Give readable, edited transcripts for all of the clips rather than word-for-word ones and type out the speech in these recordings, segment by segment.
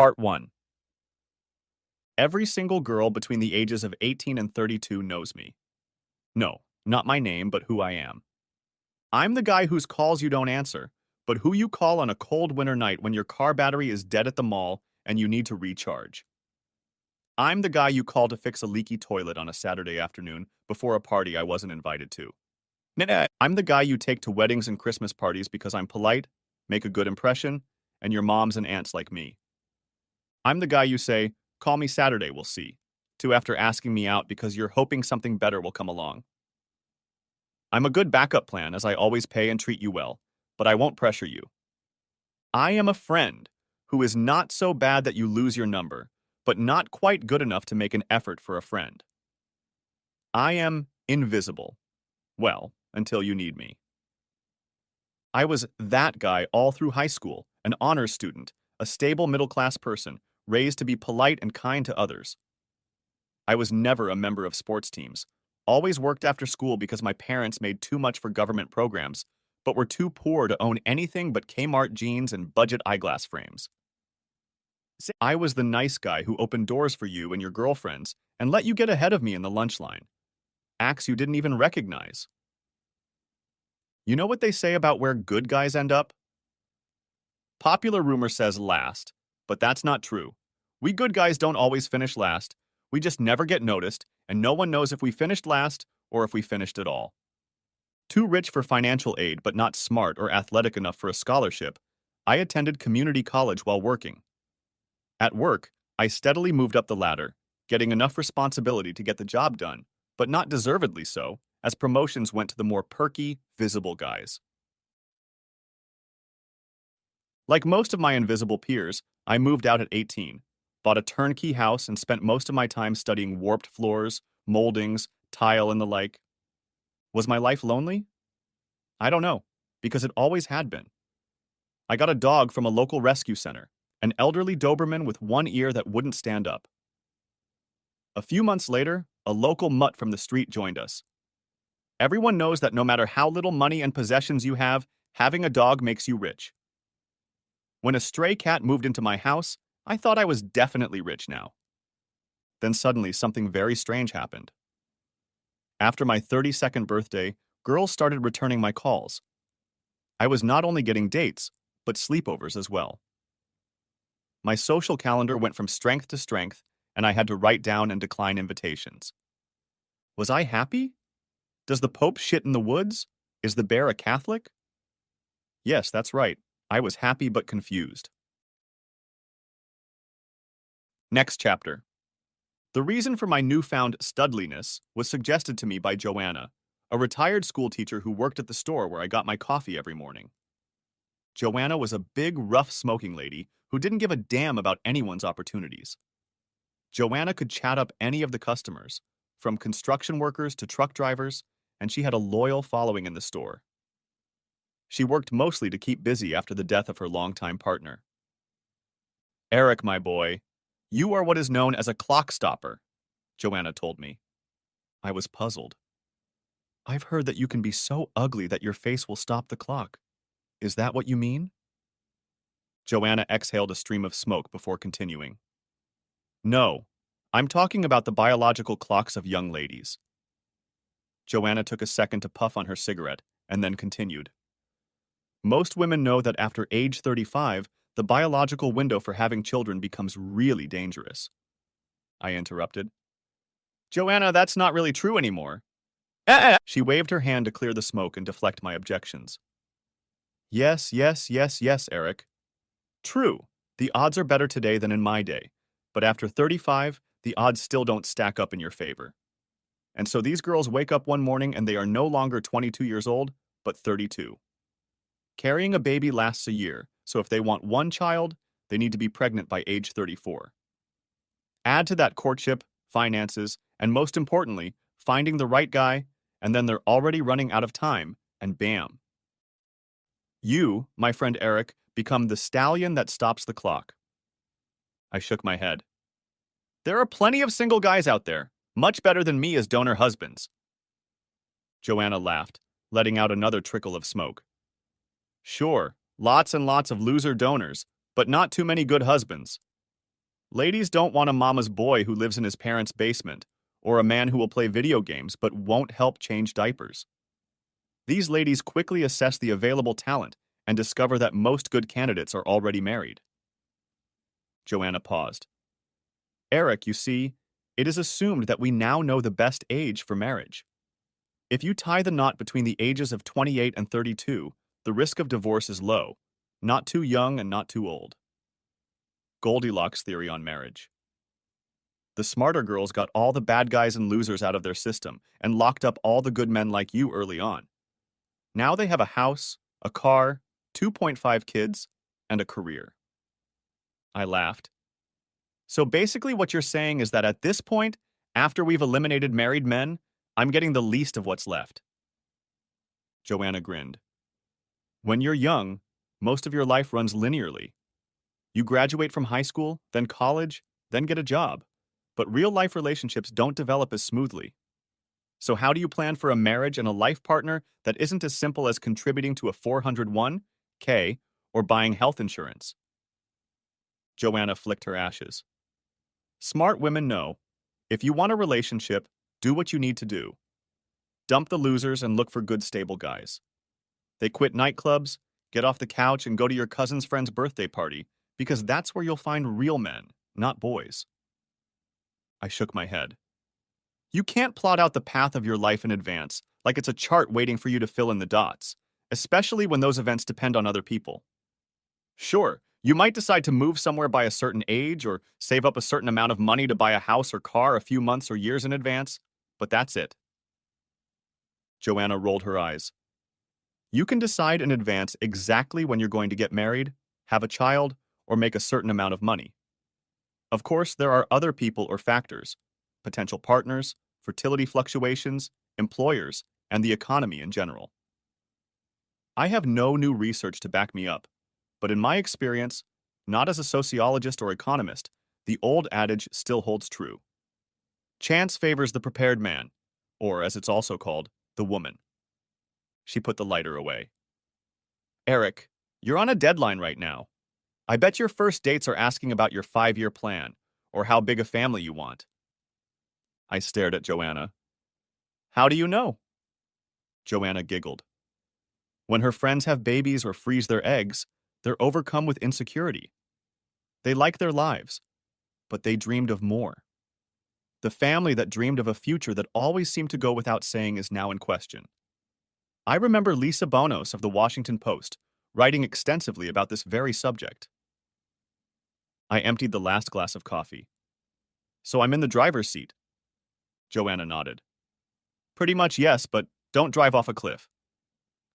Part 1. Every single girl between the ages of 18 and 32 knows me. No, not my name, but who I am. I'm the guy whose calls you don't answer, but who you call on a cold winter night when your car battery is dead at the mall and you need to recharge. I'm the guy you call to fix a leaky toilet on a Saturday afternoon before a party I wasn't invited to. I'm the guy you take to weddings and Christmas parties because I'm polite, make a good impression, and your moms and aunts like me. I'm the guy you say, call me Saturday, we'll see, to after asking me out because you're hoping something better will come along. I'm a good backup plan as I always pay and treat you well, but I won't pressure you. I am a friend who is not so bad that you lose your number, but not quite good enough to make an effort for a friend. I am invisible. Well, until you need me. I was that guy all through high school, an honors student, a stable middle-class person, raised to be polite and kind to others. I was never a member of sports teams, always worked after school because my parents made too much for government programs, but were too poor to own anything but Kmart jeans and budget eyeglass frames. I was the nice guy who opened doors for you and your girlfriends and let you get ahead of me in the lunch line. Acts you didn't even recognize. You know what they say about where good guys end up? Popular rumor says last, but that's not true. We good guys don't always finish last. We just never get noticed, and no one knows if we finished last or if we finished at all. Too rich for financial aid but not smart or athletic enough for a scholarship, I attended community college while working. At work, I steadily moved up the ladder, getting enough responsibility to get the job done, but not deservedly so, as promotions went to the more perky, visible guys. Like most of my invisible peers, I moved out at 18, bought a turnkey house, and spent most of my time studying warped floors, moldings, tile, and the like. Was my life lonely? I don't know, because it always had been. I got a dog from a local rescue center, an elderly Doberman with one ear that wouldn't stand up. A few months later, a local mutt from the street joined us. Everyone knows that no matter how little money and possessions you have, having a dog makes you rich. When a stray cat moved into my house, I thought I was definitely rich now. Then suddenly something very strange happened. After my 32nd birthday, girls started returning my calls. I was not only getting dates, but sleepovers as well. My social calendar went from strength to strength, and I had to write down and decline invitations. Was I happy? Does the Pope shit in the woods? Is the bear a Catholic? Yes, that's right. I was happy but confused. Next chapter. The reason for my newfound studliness was suggested to me by Joanna, a retired schoolteacher who worked at the store where I got my coffee every morning. Joanna was a big, rough smoking lady who didn't give a damn about anyone's opportunities. Joanna could chat up any of the customers, from construction workers to truck drivers, and she had a loyal following in the store. She worked mostly to keep busy after the death of her longtime partner. Eric, my boy, you are what is known as a clock stopper, Joanna told me. I was puzzled. I've heard that you can be so ugly that your face will stop the clock. Is that what you mean? Joanna exhaled a stream of smoke before continuing. No, I'm talking about the biological clocks of young ladies. Joanna took a second to puff on her cigarette and then continued. Most women know that after age 35, the biological window for having children becomes really dangerous. I interrupted. Joanna, that's not really true anymore. She waved her hand to clear the smoke and deflect my objections. Yes, Eric. True, the odds are better today than in my day, but after 35, the odds still don't stack up in your favor. And so these girls wake up one morning and they are no longer 22 years old, but 32. Carrying a baby lasts a year, so if they want one child, they need to be pregnant by age 34. Add to that courtship, finances, and most importantly, finding the right guy, and then they're already running out of time, and bam. You, my friend Eric, become the stallion that stops the clock. I shook my head. There are plenty of single guys out there, much better than me as donor husbands. Joanna laughed, letting out another trickle of smoke. Sure, lots and lots of loser donors, but not too many good husbands. Ladies don't want a mama's boy who lives in his parents' basement, or a man who will play video games but won't help change diapers. These ladies quickly assess the available talent and discover that most good candidates are already married. Joanna paused. Eric, you see, it is assumed that we now know the best age for marriage. If you tie the knot between the ages of 28 and 32, the risk of divorce is low, not too young and not too old. Goldilocks theory on marriage. The smarter girls got all the bad guys and losers out of their system and locked up all the good men like you early on. Now they have a house, a car, 2.5 kids, and a career. I laughed. So basically what you're saying is that at this point, after we've eliminated married men, I'm getting the least of what's left. Joanna grinned. When you're young, most of your life runs linearly. You graduate from high school, then college, then get a job. But real-life relationships don't develop as smoothly. So how do you plan for a marriage and a life partner that isn't as simple as contributing to a 401k or buying health insurance? Joanna flicked her ashes. Smart women know, if you want a relationship, do what you need to do. Dump the losers and look for good, stable guys. They quit nightclubs, get off the couch, and go to your cousin's friend's birthday party, because that's where you'll find real men, not boys. I shook my head. You can't plot out the path of your life in advance, like it's a chart waiting for you to fill in the dots, especially when those events depend on other people. Sure, you might decide to move somewhere by a certain age or save up a certain amount of money to buy a house or car a few months or years in advance, but that's it. Joanna rolled her eyes. You can decide in advance exactly when you're going to get married, have a child, or make a certain amount of money. Of course, there are other people or factors, potential partners, fertility fluctuations, employers, and the economy in general. I have no new research to back me up, but in my experience, not as a sociologist or economist, the old adage still holds true. Chance favors the prepared man, or as it's also called, the woman. She put the lighter away. Eric, you're on a deadline right now. I bet your first dates are asking about your 5-year plan, or how big a family you want. I stared at Joanna. How do you know? Joanna giggled. When her friends have babies or freeze their eggs, they're overcome with insecurity. They like their lives, but they dreamed of more. The family that dreamed of a future that always seemed to go without saying is now in question. I remember Lisa Bonos of the Washington Post writing extensively about this very subject. I emptied the last glass of coffee. So I'm in the driver's seat. Joanna nodded. Pretty much yes, but don't drive off a cliff.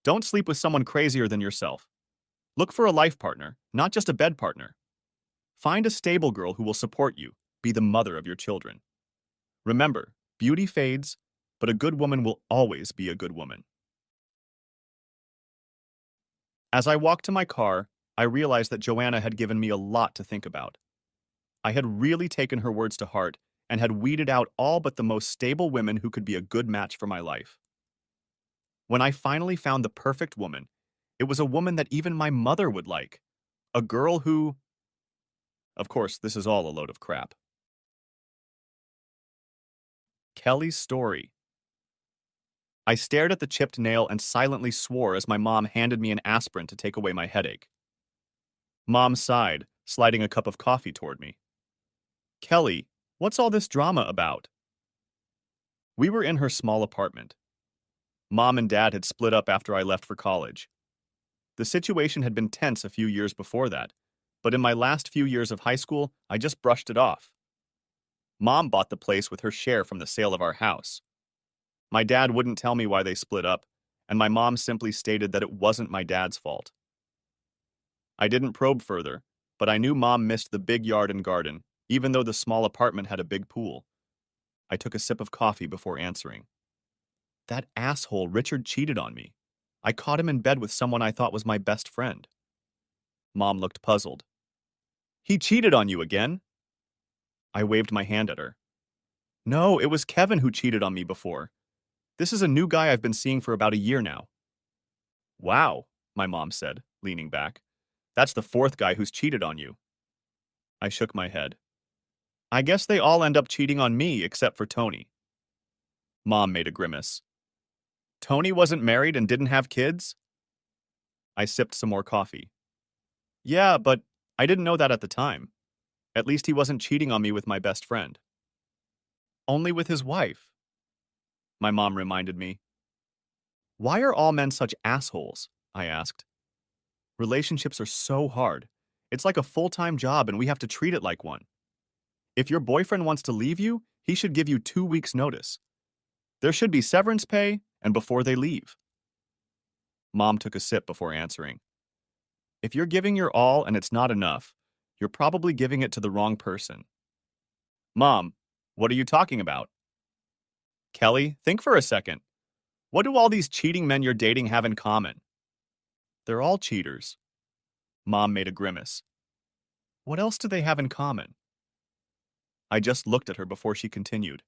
Don't sleep with someone crazier than yourself. Look for a life partner, not just a bed partner. Find a stable girl who will support you, be the mother of your children. Remember, beauty fades, but a good woman will always be a good woman. As I walked to my car, I realized that Joanna had given me a lot to think about. I had really taken her words to heart and had weeded out all but the most stable women who could be a good match for my life. When I finally found the perfect woman, it was a woman that even my mother would like. A girl who... Of course, this is all a load of crap. Kelly's story. I stared at the chipped nail and silently swore as my mom handed me an aspirin to take away my headache. Mom sighed, sliding a cup of coffee toward me. Kelly, what's all this drama about? We were in her small apartment. Mom and Dad had split up after I left for college. The situation had been tense a few years before that, but in my last few years of high school, I just brushed it off. Mom bought the place with her share from the sale of our house. My dad wouldn't tell me why they split up, and my mom simply stated that it wasn't my dad's fault. I didn't probe further, but I knew Mom missed the big yard and garden, even though the small apartment had a big pool. I took a sip of coffee before answering. That asshole Richard cheated on me. I caught him in bed with someone I thought was my best friend. Mom looked puzzled. He cheated on you again? I waved my hand at her. No, it was Kevin who cheated on me before. This is a new guy I've been seeing for about a year now. Wow, my mom said, leaning back. That's the 4th guy who's cheated on you. I shook my head. I guess they all end up cheating on me except for Tony. Mom made a grimace. Tony wasn't married and didn't have kids? I sipped some more coffee. Yeah, but I didn't know that at the time. At least he wasn't cheating on me with my best friend. Only with his wife, my mom reminded me. Why are all men such assholes? I asked. Relationships are so hard. It's like a full-time job and we have to treat it like one. If your boyfriend wants to leave you, he should give you 2 weeks' notice. There should be severance pay and before they leave. Mom took a sip before answering. If you're giving your all and it's not enough, you're probably giving it to the wrong person. Mom, what are you talking about? Kelly, think for a second. What do all these cheating men you're dating have in common? They're all cheaters. Mom made a grimace. What else do they have in common? I just looked at her before she continued.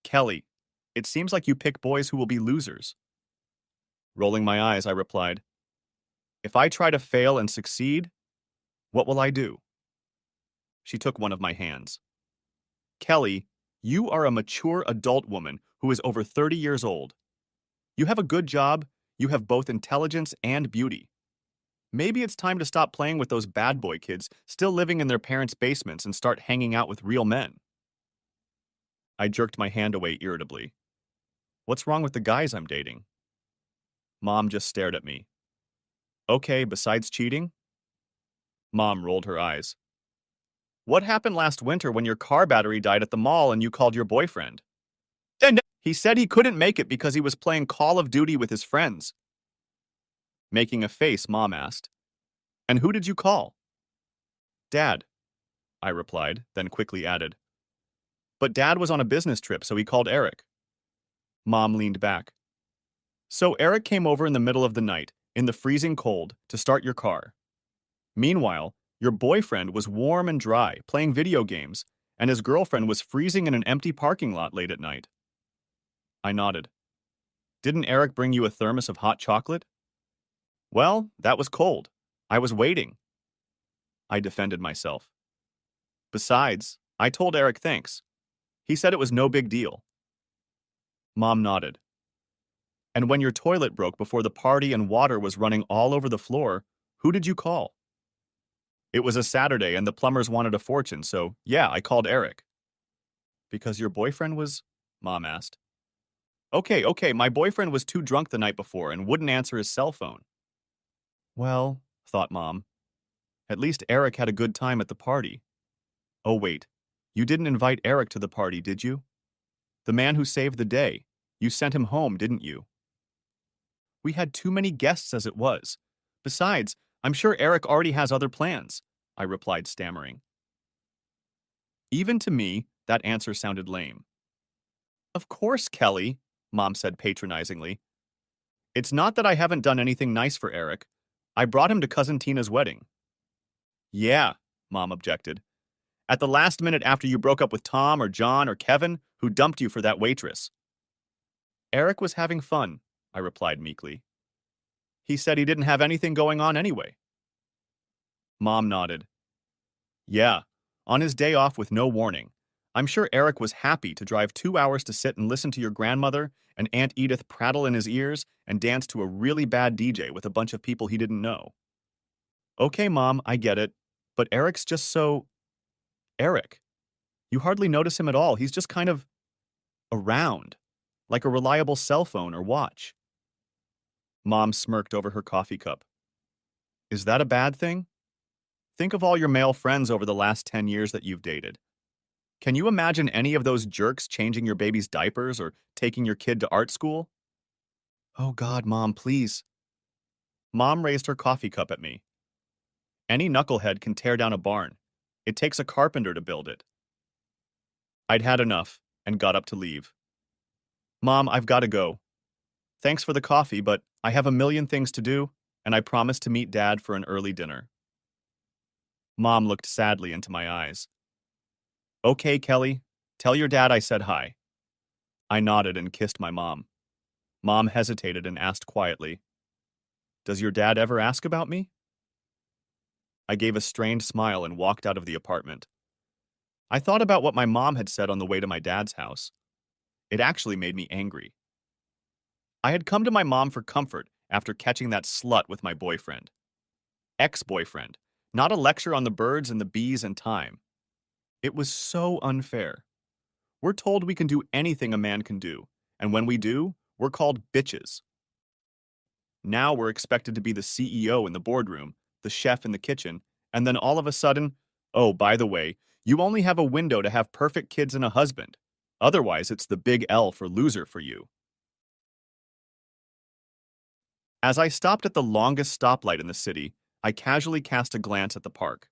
Kelly, it seems like you pick boys who will be losers. Rolling my eyes, I replied, if I try to fail and succeed, what will I do? She took one of my hands. Kelly, you are a mature adult woman who is over 30 years old. You have a good job, you have both intelligence and beauty. Maybe it's time to stop playing with those bad boy kids still living in their parents' basements and start hanging out with real men. I jerked my hand away irritably. What's wrong with the guys I'm dating? Mom just stared at me. Okay, besides cheating? Mom rolled her eyes. What happened last winter when your car battery died at the mall and you called your boyfriend? He said he couldn't make it because he was playing Call of Duty with his friends. Making a face, Mom asked, and who did you call? Dad, I replied, then quickly added. But Dad was on a business trip, so he called Eric. Mom leaned back. So Eric came over in the middle of the night, in the freezing cold, to start your car. Meanwhile, your boyfriend was warm and dry, playing video games, and his girlfriend was freezing in an empty parking lot late at night. I nodded. Didn't Eric bring you a thermos of hot chocolate? Well, that was cold. I was waiting. I defended myself. Besides, I told Eric thanks. He said it was no big deal. Mom nodded. And when your toilet broke before the party and water was running all over the floor, who did you call? It was a Saturday and the plumbers wanted a fortune, so yeah, I called Eric. Because your boyfriend was? Mom asked. Okay, my boyfriend was too drunk the night before and wouldn't answer his cell phone. Well, thought Mom, at least Eric had a good time at the party. Oh wait, you didn't invite Eric to the party, did you? The man who saved the day. You sent him home, didn't you? We had too many guests as it was. Besides, I'm sure Eric already has other plans, I replied, stammering. Even to me, that answer sounded lame. Of course, Kelly, Mom said patronizingly. It's not that I haven't done anything nice for Eric. I brought him to Cousin Tina's wedding. Yeah, Mom objected. At the last minute after you broke up with Tom or John or Kevin, who dumped you for that waitress. Eric was having fun, I replied meekly. He said he didn't have anything going on anyway. Mom nodded. Yeah, on his day off with no warning. I'm sure Eric was happy to drive 2 hours to sit and listen to your grandmother and Aunt Edith prattle in his ears and dance to a really bad DJ with a bunch of people he didn't know. Okay, Mom, I get it. But Eric's just so... Eric. You hardly notice him at all. He's just kind of... around. Like a reliable cell phone or watch. Mom smirked over her coffee cup. Is that a bad thing? Think of all your male friends over the last 10 years that you've dated. Can you imagine any of those jerks changing your baby's diapers or taking your kid to art school? Oh God, Mom, please. Mom raised her coffee cup at me. Any knucklehead can tear down a barn. It takes a carpenter to build it. I'd had enough and got up to leave. Mom, I've got to go. Thanks for the coffee, but I have a million things to do, and I promised to meet Dad for an early dinner. Mom looked sadly into my eyes. Okay, Kelly, tell your dad I said hi. I nodded and kissed my mom. Mom hesitated and asked quietly, Does your dad ever ask about me? I gave a strained smile and walked out of the apartment. I thought about what my mom had said on the way to my dad's house. It actually made me angry. I had come to my mom for comfort after catching that slut with my boyfriend. Ex-boyfriend, not a lecture on the birds and the bees and time. It was so unfair. We're told we can do anything a man can do, and when we do, we're called bitches. Now we're expected to be the CEO in the boardroom, the chef in the kitchen, and then all of a sudden, oh, by the way, you only have a window to have perfect kids and a husband. Otherwise, it's the big L for loser for you. As I stopped at the longest stoplight in the city, I casually cast a glance at the park.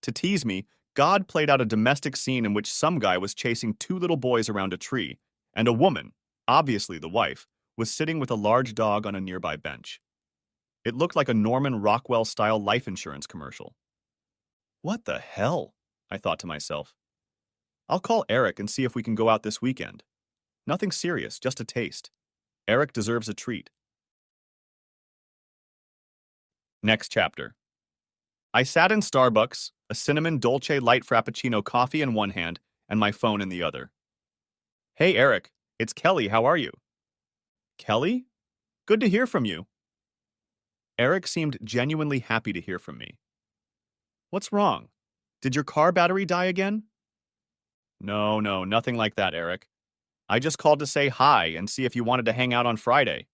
To tease me, God played out a domestic scene in which some guy was chasing two little boys around a tree, and a woman, obviously the wife, was sitting with a large dog on a nearby bench. It looked like a Norman Rockwell-style life insurance commercial. What the hell? I thought to myself. I'll call Eric and see if we can go out this weekend. Nothing serious, just a taste. Eric deserves a treat. Next chapter. I sat in Starbucks, a cinnamon dolce light frappuccino coffee in one hand and my phone in the other. Hey Eric, it's Kelly, how are you? Kelly? Good to hear from you. Eric seemed genuinely happy to hear from me. What's wrong? Did your car battery die again? No, nothing like that, Eric. I just called to say hi and see if you wanted to hang out on Friday.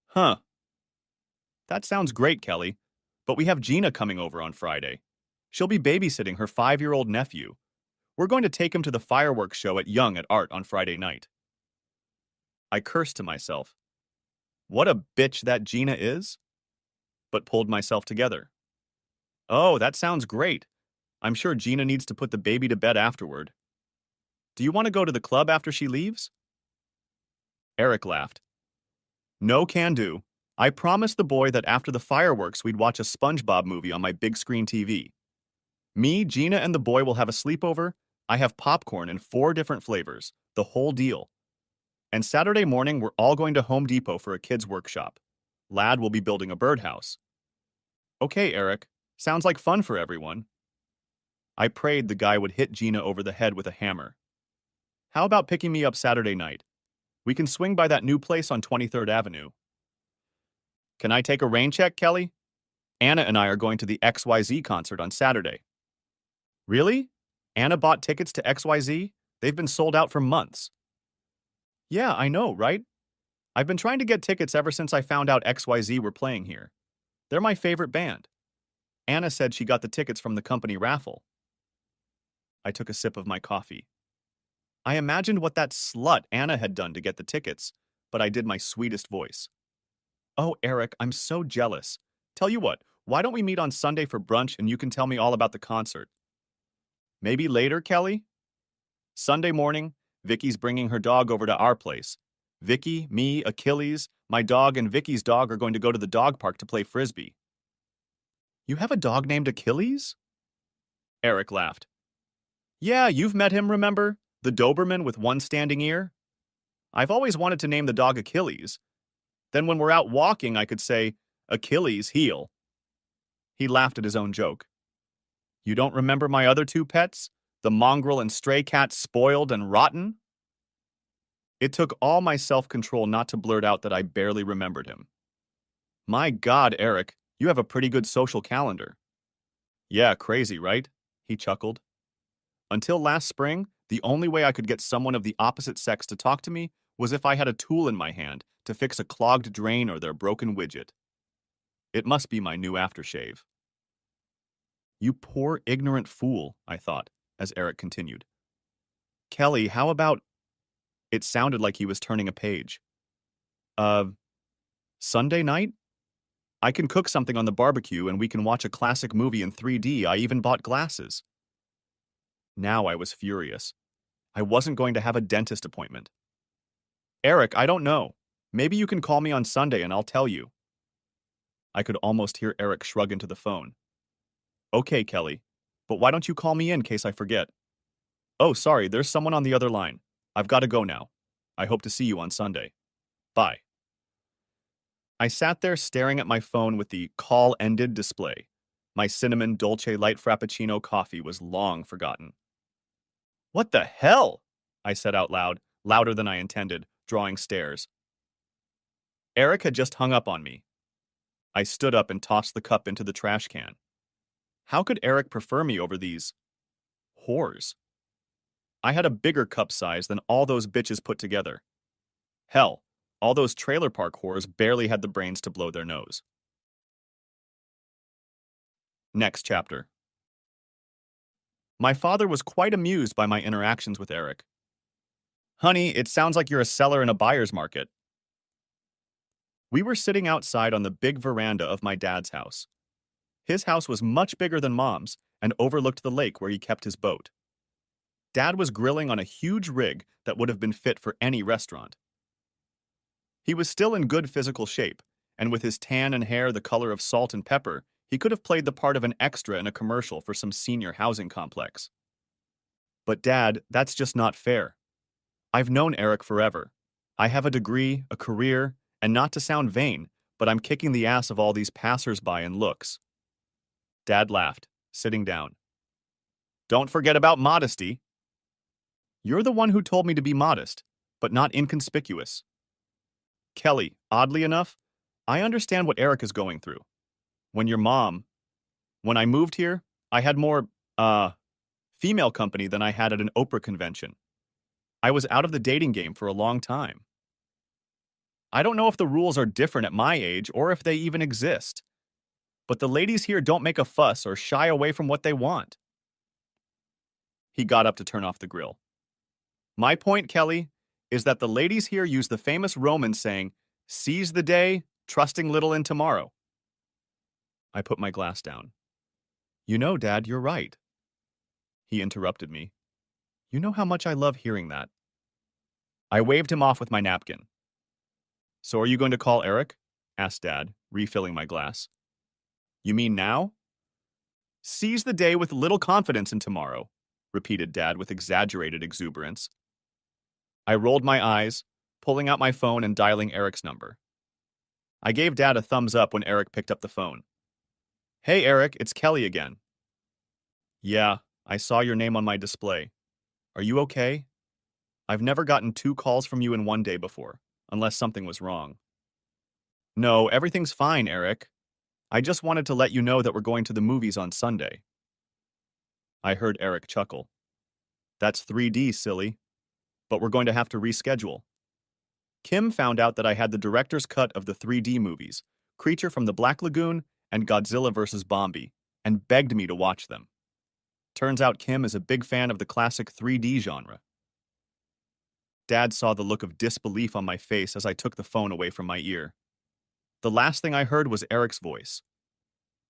Huh. That sounds great, Kelly. But we have Gina coming over on Friday. She'll be babysitting her 5-year-old nephew. We're going to take him to the fireworks show at Young at Art on Friday night. I cursed to myself. What a bitch that Gina is, but pulled myself together. Oh, that sounds great. I'm sure Gina needs to put the baby to bed afterward. Do you want to go to the club after she leaves? Eric laughed. No can do. I promised the boy that after the fireworks we'd watch a SpongeBob movie on my big screen TV. Me, Gina, and the boy will have a sleepover. I have popcorn in 4 different flavors, the whole deal. And Saturday morning we're all going to Home Depot for a kids' workshop. Lad will be building a birdhouse. Okay, Eric. Sounds like fun for everyone. I prayed the guy would hit Gina over the head with a hammer. How about picking me up Saturday night? We can swing by that new place on 23rd Avenue. Can I take a rain check, Kelly? Anna and I are going to the XYZ concert on Saturday. Really? Anna bought tickets to XYZ? They've been sold out for months. Yeah, I know, right? I've been trying to get tickets ever since I found out XYZ were playing here. They're my favorite band. Anna said she got the tickets from the company raffle. I took a sip of my coffee. I imagined what that slut Anna had done to get the tickets, but I did my sweetest voice. Oh, Eric, I'm so jealous. Tell you what, why don't we meet on Sunday for brunch and you can tell me all about the concert? Maybe later, Kelly? Sunday morning, Vicky's bringing her dog over to our place. Vicky, me, Achilles, my dog, and Vicky's dog are going to go to the dog park to play frisbee. You have a dog named Achilles? Eric laughed. Yeah, you've met him, remember? The Doberman with one standing ear? I've always wanted to name the dog Achilles. Then when we're out walking, I could say, Achilles heel. He laughed at his own joke. You don't remember my other 2 pets? The mongrel and stray cat Spoiled and Rotten? It took all my self-control not to blurt out that I barely remembered him. My God, Eric, you have a pretty good social calendar. Yeah, crazy, right? He chuckled. Until last spring, the only way I could get someone of the opposite sex to talk to me was if I had a tool in my hand to fix a clogged drain or their broken widget. It must be my new aftershave. You poor, ignorant fool, I thought, as Eric continued. Kelly, how about... It sounded like he was turning a page. Sunday night? I can cook something on the barbecue and we can watch a classic movie in 3D. I even bought glasses. Now I was furious. I wasn't going to have a dentist appointment. Eric, I don't know. Maybe you can call me on Sunday and I'll tell you. I could almost hear Eric shrug into the phone. Okay, Kelly, but why don't you call me in case I forget? Oh, sorry, there's someone on the other line. I've got to go now. I hope to see you on Sunday. Bye. I sat there staring at my phone with the call ended display. My cinnamon dolce light frappuccino coffee was long forgotten. What the hell? I said out loud, louder than I intended, drawing stares. Eric had just hung up on me. I stood up and tossed the cup into the trash can. How could Eric prefer me over these whores? I had a bigger cup size than all those bitches put together. Hell, all those trailer park whores barely had the brains to blow their nose. Next chapter. My father was quite amused by my interactions with Eric. Honey, it sounds like you're a seller in a buyer's market. We were sitting outside on the big veranda of my dad's house. His house was much bigger than Mom's and overlooked the lake where he kept his boat. Dad was grilling on a huge rig that would have been fit for any restaurant. He was still in good physical shape, and with his tan and hair the color of salt and pepper, he could have played the part of an extra in a commercial for some senior housing complex. But Dad, that's just not fair. I've known Eric forever. I have a degree, a career, and not to sound vain, but I'm kicking the ass of all these passers-by in looks. Dad laughed, sitting down. Don't forget about modesty. You're the one who told me to be modest, but not inconspicuous. Kelly, oddly enough, I understand what Eric is going through. When I moved here, I had more, female company than I had at an Oprah convention. I was out of the dating game for a long time. I don't know if the rules are different at my age or if they even exist. But the ladies here don't make a fuss or shy away from what they want. He got up to turn off the grill. My point, Kelly, is that the ladies here use the famous Roman saying, seize the day, trusting little in tomorrow. I put my glass down. You know, Dad, you're right. He interrupted me. You know how much I love hearing that. I waved him off with my napkin. So are you going to call Eric? Asked Dad, refilling my glass. You mean now? Seize the day with little confidence in tomorrow, repeated Dad with exaggerated exuberance. I rolled my eyes, pulling out my phone and dialing Eric's number. I gave Dad a thumbs up when Eric picked up the phone. Hey, Eric, it's Kelly again. Yeah, I saw your name on my display. Are you okay? I've never gotten 2 calls from you in one day before, unless something was wrong. No, everything's fine, Eric. I just wanted to let you know that we're going to the movies on Sunday. I heard Eric chuckle. That's 3D, silly. But we're going to have to reschedule. Kim found out that I had the director's cut of the 3D movies, Creature from the Black Lagoon and Godzilla vs. Bombi, and begged me to watch them. Turns out Kim is a big fan of the classic 3D genre. Dad saw the look of disbelief on my face as I took the phone away from my ear. The last thing I heard was Eric's voice.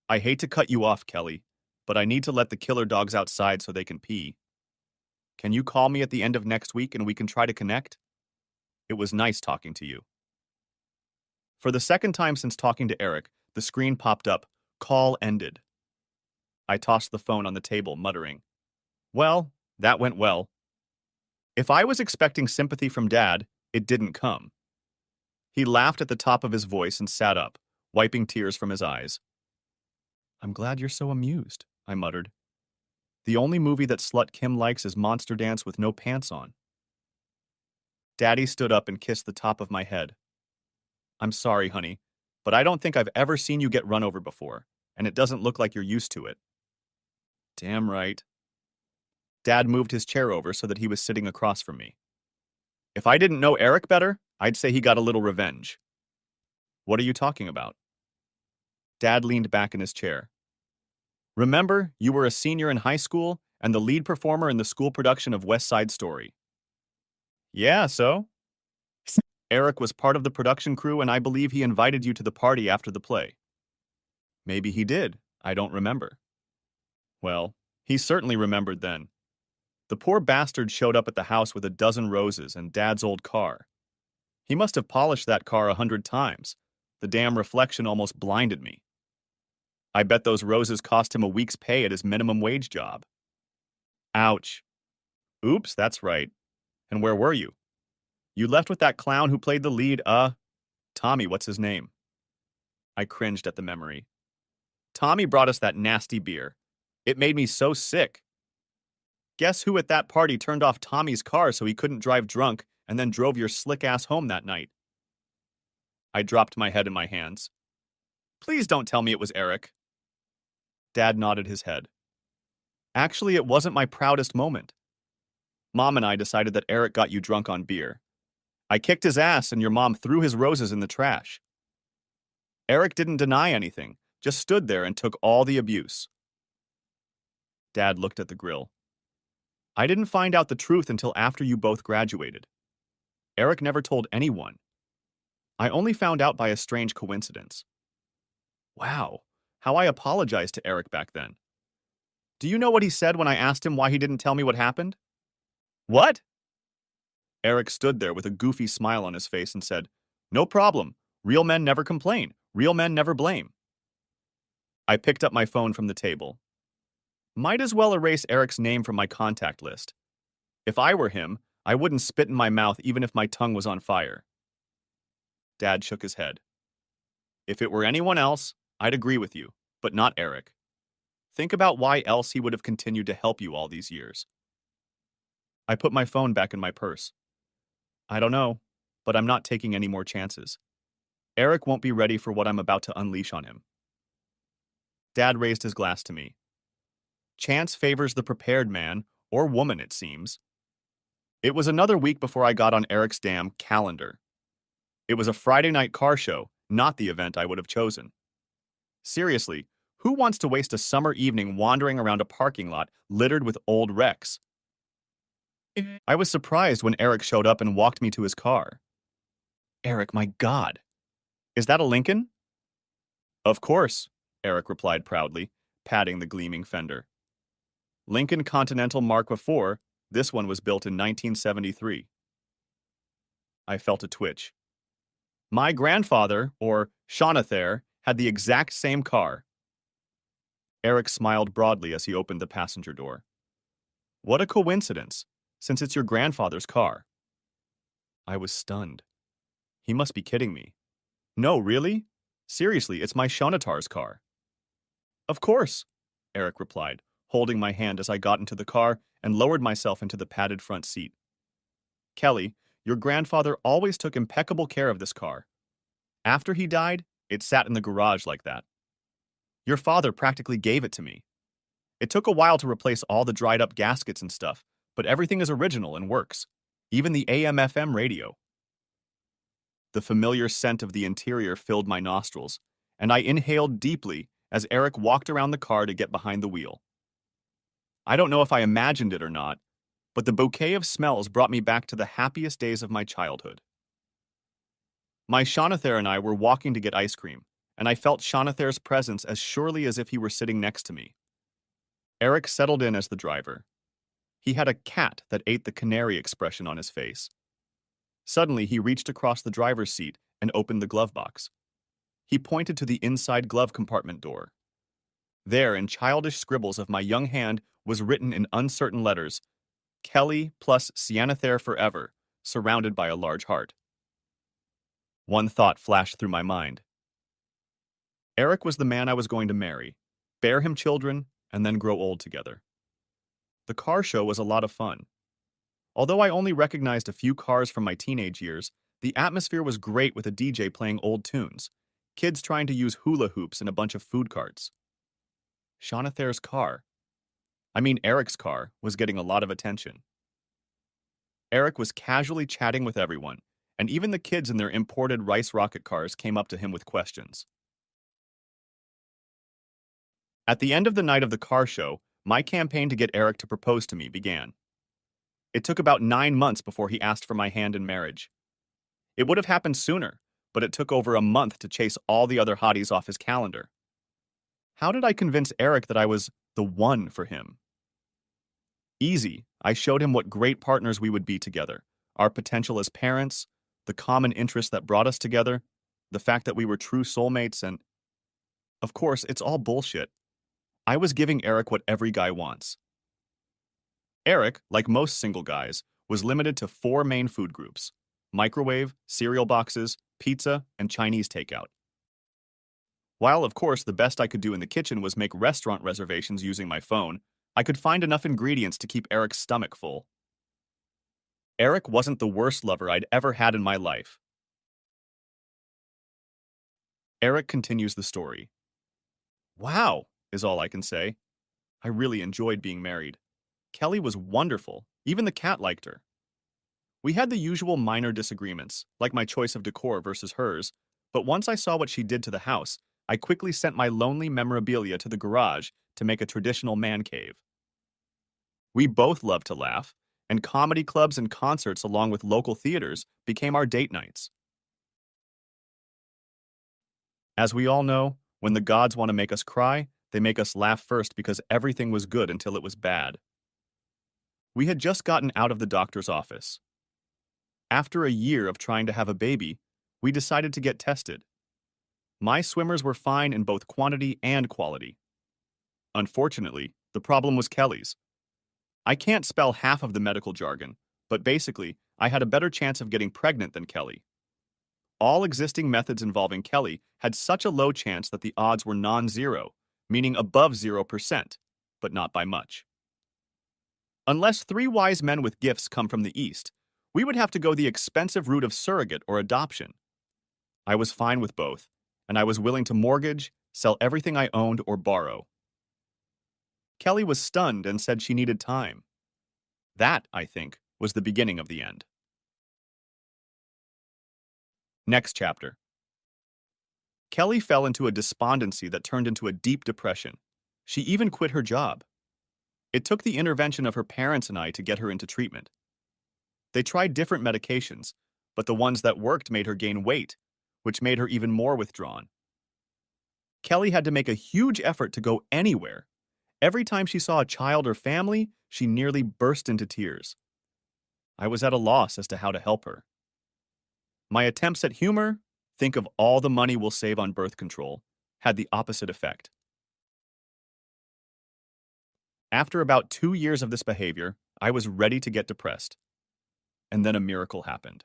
I hate to cut you off, Kelly, but I need to let the killer dogs outside so they can pee. Can you call me at the end of next week and we can try to connect? It was nice talking to you. For the second time since talking to Eric, the screen popped up, call ended. I tossed the phone on the table, muttering, well, that went well. If I was expecting sympathy from Dad, it didn't come. He laughed at the top of his voice and sat up, wiping tears from his eyes. I'm glad you're so amused, I muttered. The only movie that slut Kim likes is Monster Dance with no pants on. Daddy stood up and kissed the top of my head. I'm sorry, honey, but I don't think I've ever seen you get run over before, and it doesn't look like you're used to it. Damn right. Dad moved his chair over so that he was sitting across from me. If I didn't know Eric better, I'd say he got a little revenge. What are you talking about? Dad leaned back in his chair. Remember, you were a senior in high school and the lead performer in the school production of West Side Story. Yeah, so? Eric was part of the production crew and I believe he invited you to the party after the play. Maybe he did. I don't remember. Well, he certainly remembered then. The poor bastard showed up at the house with a dozen roses and Dad's old car. He must have polished that car 100 times. The damn reflection almost blinded me. I bet those roses cost him a week's pay at his minimum wage job. Ouch. Oops, that's right. And where were you? You left with that clown who played the lead, Tommy, what's his name? I cringed at the memory. Tommy brought us that nasty beer. It made me so sick. Guess who at that party turned off Tommy's car so he couldn't drive drunk and then drove your slick ass home that night? I dropped my head in my hands. Please don't tell me it was Eric. Dad nodded his head. Actually, it wasn't my proudest moment. Mom and I decided that Eric got you drunk on beer. I kicked his ass and your mom threw his roses in the trash. Eric didn't deny anything, just stood there and took all the abuse. Dad looked at the grill. I didn't find out the truth until after you both graduated. Eric never told anyone. I only found out by a strange coincidence. Wow, how I apologized to Eric back then. Do you know what he said when I asked him why he didn't tell me what happened? What? Eric stood there with a goofy smile on his face and said, No problem. Real men never complain. Real men never blame. I picked up my phone from the table. Might as well erase Eric's name from my contact list. If I were him, I wouldn't spit in my mouth even if my tongue was on fire. Dad shook his head. If it were anyone else, I'd agree with you, but not Eric. Think about why else he would have continued to help you all these years. I put my phone back in my purse. I don't know, but I'm not taking any more chances. Eric won't be ready for what I'm about to unleash on him. Dad raised his glass to me. Chance favors the prepared man, or woman, it seems. It was another week before I got on Eric's damn calendar. It was a Friday night car show, not the event I would have chosen. Seriously, who wants to waste a summer evening wandering around a parking lot littered with old wrecks? I was surprised when Eric showed up and walked me to his car. Eric, my God. Is that a Lincoln? Of course, Eric replied proudly, patting the gleaming fender. Lincoln Continental Mark IV, this one was built in 1973. I felt a twitch. My grandfather, or Shonather, had the exact same car. Eric smiled broadly as he opened the passenger door. What a coincidence, since it's your grandfather's car. I was stunned. He must be kidding me. No, really? Seriously, it's my Shonatar's car. Of course, Eric replied, holding my hand as I got into the car and lowered myself into the padded front seat. Kelly, your grandfather always took impeccable care of this car. After he died, it sat in the garage like that. Your father practically gave it to me. It took a while to replace all the dried-up gaskets and stuff, but everything is original and works. Even the AM/FM radio. The familiar scent of the interior filled my nostrils, and I inhaled deeply as Eric walked around the car to get behind the wheel. I don't know if I imagined it or not, but the bouquet of smells brought me back to the happiest days of my childhood. My Shonather and I were walking to get ice cream, and I felt Shonather's presence as surely as if he were sitting next to me. Eric settled in as the driver. He had a cat that ate the canary expression on his face. Suddenly, he reached across the driver's seat and opened the glove box. He pointed to the inside glove compartment door. There, in childish scribbles of my young hand, was written in uncertain letters, Kelly plus Sienather forever, surrounded by a large heart. One thought flashed through my mind. Eric was the man I was going to marry, bear him children, and then grow old together. The car show was a lot of fun. Although I only recognized a few cars from my teenage years, the atmosphere was great with a DJ playing old tunes, kids trying to use hula hoops and a bunch of food carts. Shonather's car, Eric's car, was getting a lot of attention. Eric was casually chatting with everyone, and even the kids in their imported rice rocket cars came up to him with questions. At the end of the night of the car show, my campaign to get Eric to propose to me began. It took about 9 months before he asked for my hand in marriage. It would have happened sooner, but it took over a month to chase all the other hotties off his calendar. How did I convince Eric that I was the one for him? Easy. I showed him what great partners we would be together, our potential as parents, the common interest that brought us together, the fact that we were true soulmates, and of course, it's all bullshit. I was giving Eric what every guy wants. Eric, like most single guys, was limited to 4 main food groups: microwave, cereal boxes, pizza, and Chinese takeout. While, of course, the best I could do in the kitchen was make restaurant reservations using my phone, I could find enough ingredients to keep Eric's stomach full. Eric wasn't the worst lover I'd ever had in my life. Eric continues the story. Wow, is all I can say. I really enjoyed being married. Kelly was wonderful. Even the cat liked her. We had the usual minor disagreements, like my choice of decor versus hers, but once I saw what she did to the house, I quickly sent my lonely memorabilia to the garage to make a traditional man cave. We both loved to laugh, and comedy clubs and concerts along with local theaters became our date nights. As we all know, when the gods want to make us cry, they make us laugh first because everything was good until it was bad. We had just gotten out of the doctor's office. After a year of trying to have a baby, we decided to get tested. My swimmers were fine in both quantity and quality. Unfortunately, the problem was Kelly's. I can't spell half of the medical jargon, but basically, I had a better chance of getting pregnant than Kelly. All existing methods involving Kelly had such a low chance that the odds were non-zero, meaning above 0%, but not by much. Unless three wise men with gifts come from the East, we would have to go the expensive route of surrogate or adoption. I was fine with both, and I was willing to mortgage, sell everything I owned, or borrow. Kelly was stunned and said she needed time. That, I think, was the beginning of the end. Next chapter. Kelly fell into a despondency that turned into a deep depression. She even quit her job. It took the intervention of her parents and I to get her into treatment. They tried different medications, but the ones that worked made her gain weight, which made her even more withdrawn. Kelly had to make a huge effort to go anywhere. Every time she saw a child or family, she nearly burst into tears. I was at a loss as to how to help her. My attempts at humor, think of all the money we'll save on birth control, had the opposite effect. After about 2 years of this behavior, I was ready to get depressed. And then a miracle happened.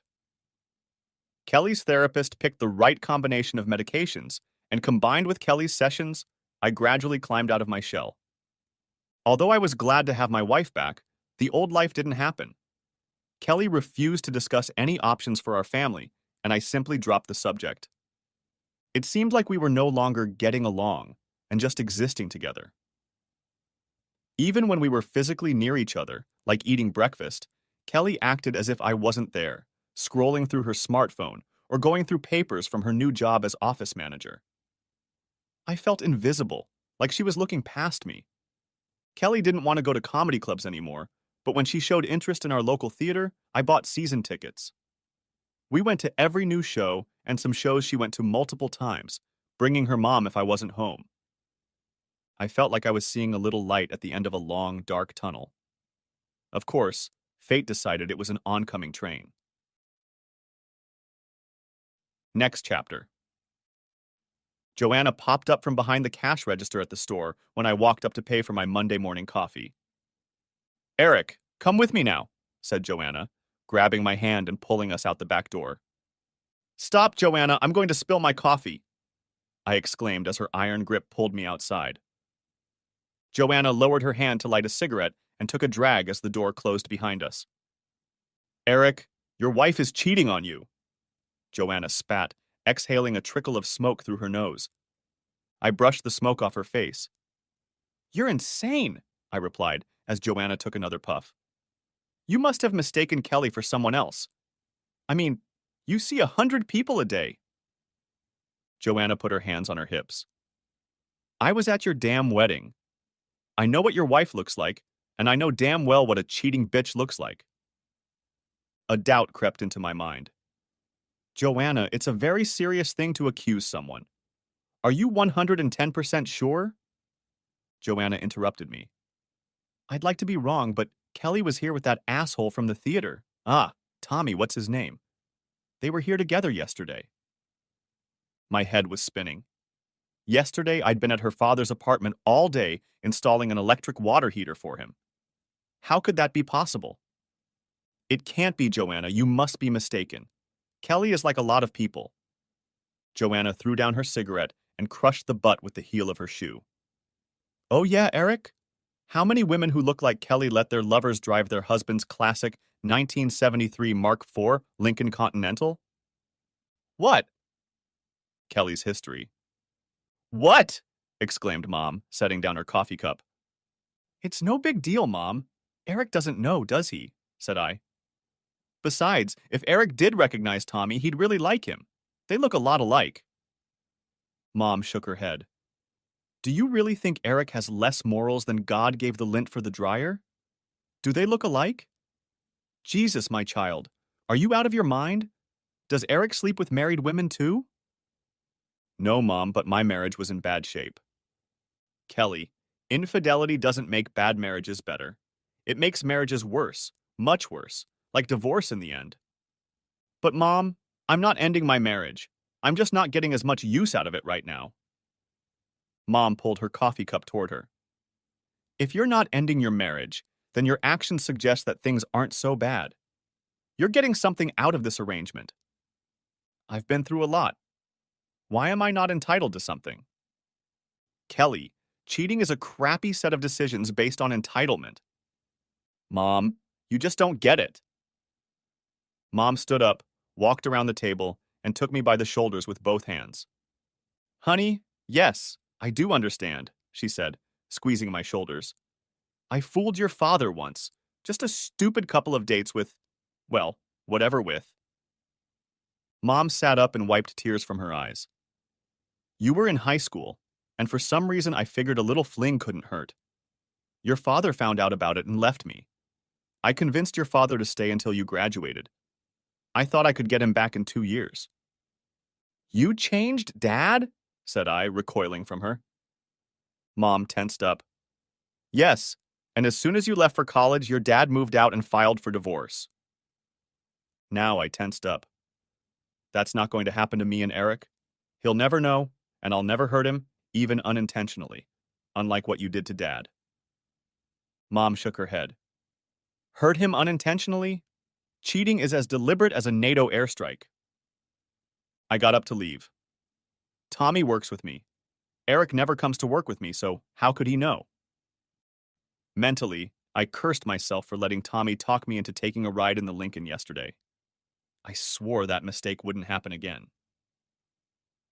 Kelly's therapist picked the right combination of medications, and combined with Kelly's sessions, I gradually climbed out of my shell. Although I was glad to have my wife back, the old life didn't happen. Kelly refused to discuss any options for our family, and I simply dropped the subject. It seemed like we were no longer getting along and just existing together. Even when we were physically near each other, like eating breakfast, Kelly acted as if I wasn't there, scrolling through her smartphone or going through papers from her new job as office manager. I felt invisible, like she was looking past me. Kelly didn't want to go to comedy clubs anymore, but when she showed interest in our local theater, I bought season tickets. We went to every new show and some shows she went to multiple times, bringing her mom if I wasn't home. I felt like I was seeing a little light at the end of a long, dark tunnel. Of course, fate decided it was an oncoming train. Next chapter. Joanna popped up from behind the cash register at the store when I walked up to pay for my Monday morning coffee. Eric, come with me now, said Joanna, grabbing my hand and pulling us out the back door. Stop, Joanna, I'm going to spill my coffee, I exclaimed as her iron grip pulled me outside. Joanna lowered her hand to light a cigarette and took a drag as the door closed behind us. Eric, your wife is cheating on you, Joanna spat, exhaling a trickle of smoke through her nose. I brushed the smoke off her face. You're insane, I replied as Joanna took another puff. You must have mistaken Kelly for someone else. I mean, you see 100 people a day. Joanna put her hands on her hips. I was at your damn wedding. I know what your wife looks like, and I know damn well what a cheating bitch looks like. A doubt crept into my mind. Joanna, it's a very serious thing to accuse someone. Are you 110% sure? Joanna interrupted me. I'd like to be wrong, but Kelly was here with that asshole from the theater. Tommy, what's his name? They were here together yesterday. My head was spinning. Yesterday, I'd been at her father's apartment all day installing an electric water heater for him. How could that be possible? It can't be, Joanna. You must be mistaken. Kelly is like a lot of people. Joanna threw down her cigarette and crushed the butt with the heel of her shoe. Oh yeah, Eric? How many women who look like Kelly let their lovers drive their husband's classic 1973 Mark IV Lincoln Continental? What? Kelly's history. What? Exclaimed Mom, setting down her coffee cup. It's no big deal, Mom. Eric doesn't know, does he? Said I. Besides, if Eric did recognize Tommy, he'd really like him. They look a lot alike. Mom shook her head. Do you really think Eric has less morals than God gave the lint for the dryer? Do they look alike? Jesus, my child, are you out of your mind? Does Eric sleep with married women too? No, Mom, but my marriage was in bad shape. Kelly, infidelity doesn't make bad marriages better. It makes marriages worse, much worse, like divorce in the end. But Mom, I'm not ending my marriage. I'm just not getting as much use out of it right now. Mom pulled her coffee cup toward her. If you're not ending your marriage, then your actions suggest that things aren't so bad. You're getting something out of this arrangement. I've been through a lot. Why am I not entitled to something? Kelly, cheating is a crappy set of decisions based on entitlement. Mom, you just don't get it. Mom stood up, walked around the table, and took me by the shoulders with both hands. Honey, yes, I do understand, she said, squeezing my shoulders. I fooled your father once. Just a stupid couple of dates with, well, whatever with. Mom sat up and wiped tears from her eyes. You were in high school, and for some reason I figured a little fling couldn't hurt. Your father found out about it and left me. I convinced your father to stay until you graduated. I thought I could get him back in 2 years. You changed, Dad? Said I, recoiling from her. Mom tensed up. Yes, and as soon as you left for college, your dad moved out and filed for divorce. Now I tensed up. That's not going to happen to me and Eric. He'll never know, and I'll never hurt him, even unintentionally, unlike what you did to Dad. Mom shook her head. Hurt him unintentionally? Cheating is as deliberate as a NATO airstrike. I got up to leave. Tommy works with me. Eric never comes to work with me, so how could he know? Mentally, I cursed myself for letting Tommy talk me into taking a ride in the Lincoln yesterday. I swore that mistake wouldn't happen again.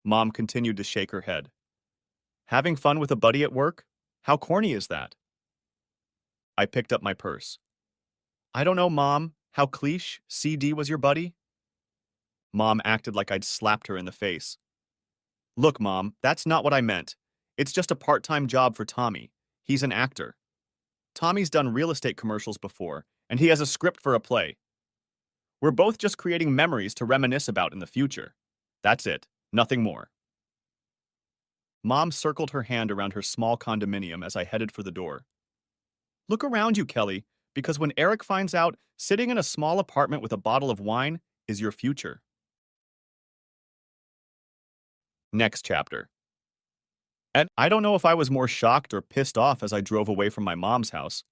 Mom continued to shake her head. Having fun with a buddy at work? How corny is that? I picked up my purse. I don't know, Mom. How cliche, CD was your buddy? Mom acted like I'd slapped her in the face. Look, Mom, that's not what I meant. It's just a part-time job for Tommy. He's an actor. Tommy's done real estate commercials before, and he has a script for a play. We're both just creating memories to reminisce about in the future. That's it, nothing more. Mom circled her hand around her small condominium as I headed for the door. Look around you, Kelly, because when Eric finds out, sitting in a small apartment with a bottle of wine is your future. Next chapter. And I don't know if I was more shocked or pissed off as I drove away from my mom's house.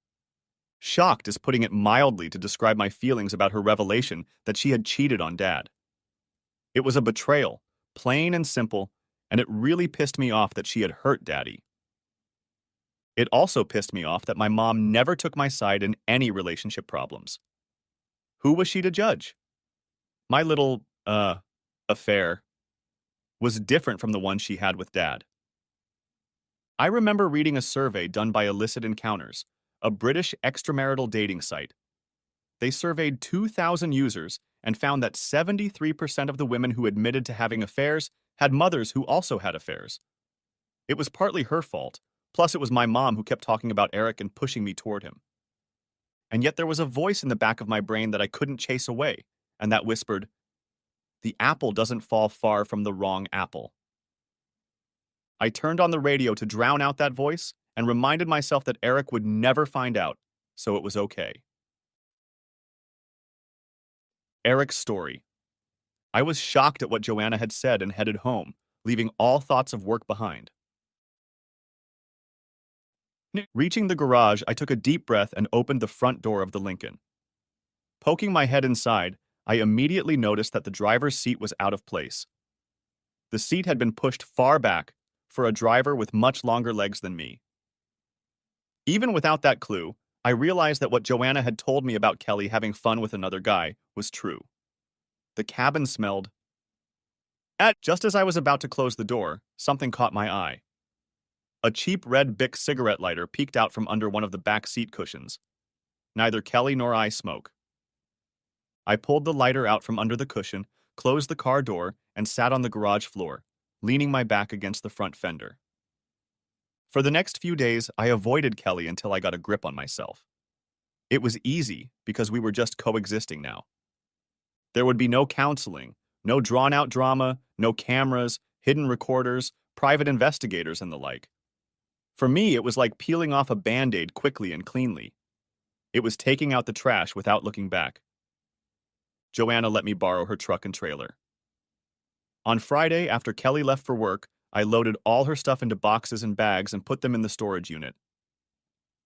Shocked is putting it mildly to describe my feelings about her revelation that she had cheated on Dad. It was a betrayal, plain and simple, and it really pissed me off that she had hurt Daddy. It also pissed me off that my mom never took my side in any relationship problems. Who was she to judge? My little, affair was different from the one she had with Dad. I remember reading a survey done by Illicit Encounters, a British extramarital dating site. They surveyed 2,000 users and found that 73% of the women who admitted to having affairs had mothers who also had affairs. It was partly her fault, plus it was my mom who kept talking about Eric and pushing me toward him. And yet there was a voice in the back of my brain that I couldn't chase away, and that whispered, "The apple doesn't fall far from the wrong apple." I turned on the radio to drown out that voice and reminded myself that Eric would never find out, so it was okay. Eric's story. I was shocked at what Joanna had said and headed home, leaving all thoughts of work behind. Reaching the garage, I took a deep breath and opened the front door of the Lincoln. Poking my head inside, I immediately noticed that the driver's seat was out of place. The seat had been pushed far back for a driver with much longer legs than me. Even without that clue, I realized that what Joanna had told me about Kelly having fun with another guy was true. The cabin smelled. Just as I was about to close the door, something caught my eye. A cheap red Bic cigarette lighter peeked out from under one of the back seat cushions. Neither Kelly nor I smoke. I pulled the lighter out from under the cushion, closed the car door, and sat on the garage floor, leaning my back against the front fender. For the next few days, I avoided Kelly until I got a grip on myself. It was easy because we were just coexisting now. There would be no counseling, no drawn-out drama, no cameras, hidden recorders, private investigators, and the like. For me, it was like peeling off a Band-Aid quickly and cleanly. It was taking out the trash without looking back. Joanna let me borrow her truck and trailer. On Friday, after Kelly left for work, I loaded all her stuff into boxes and bags and put them in the storage unit.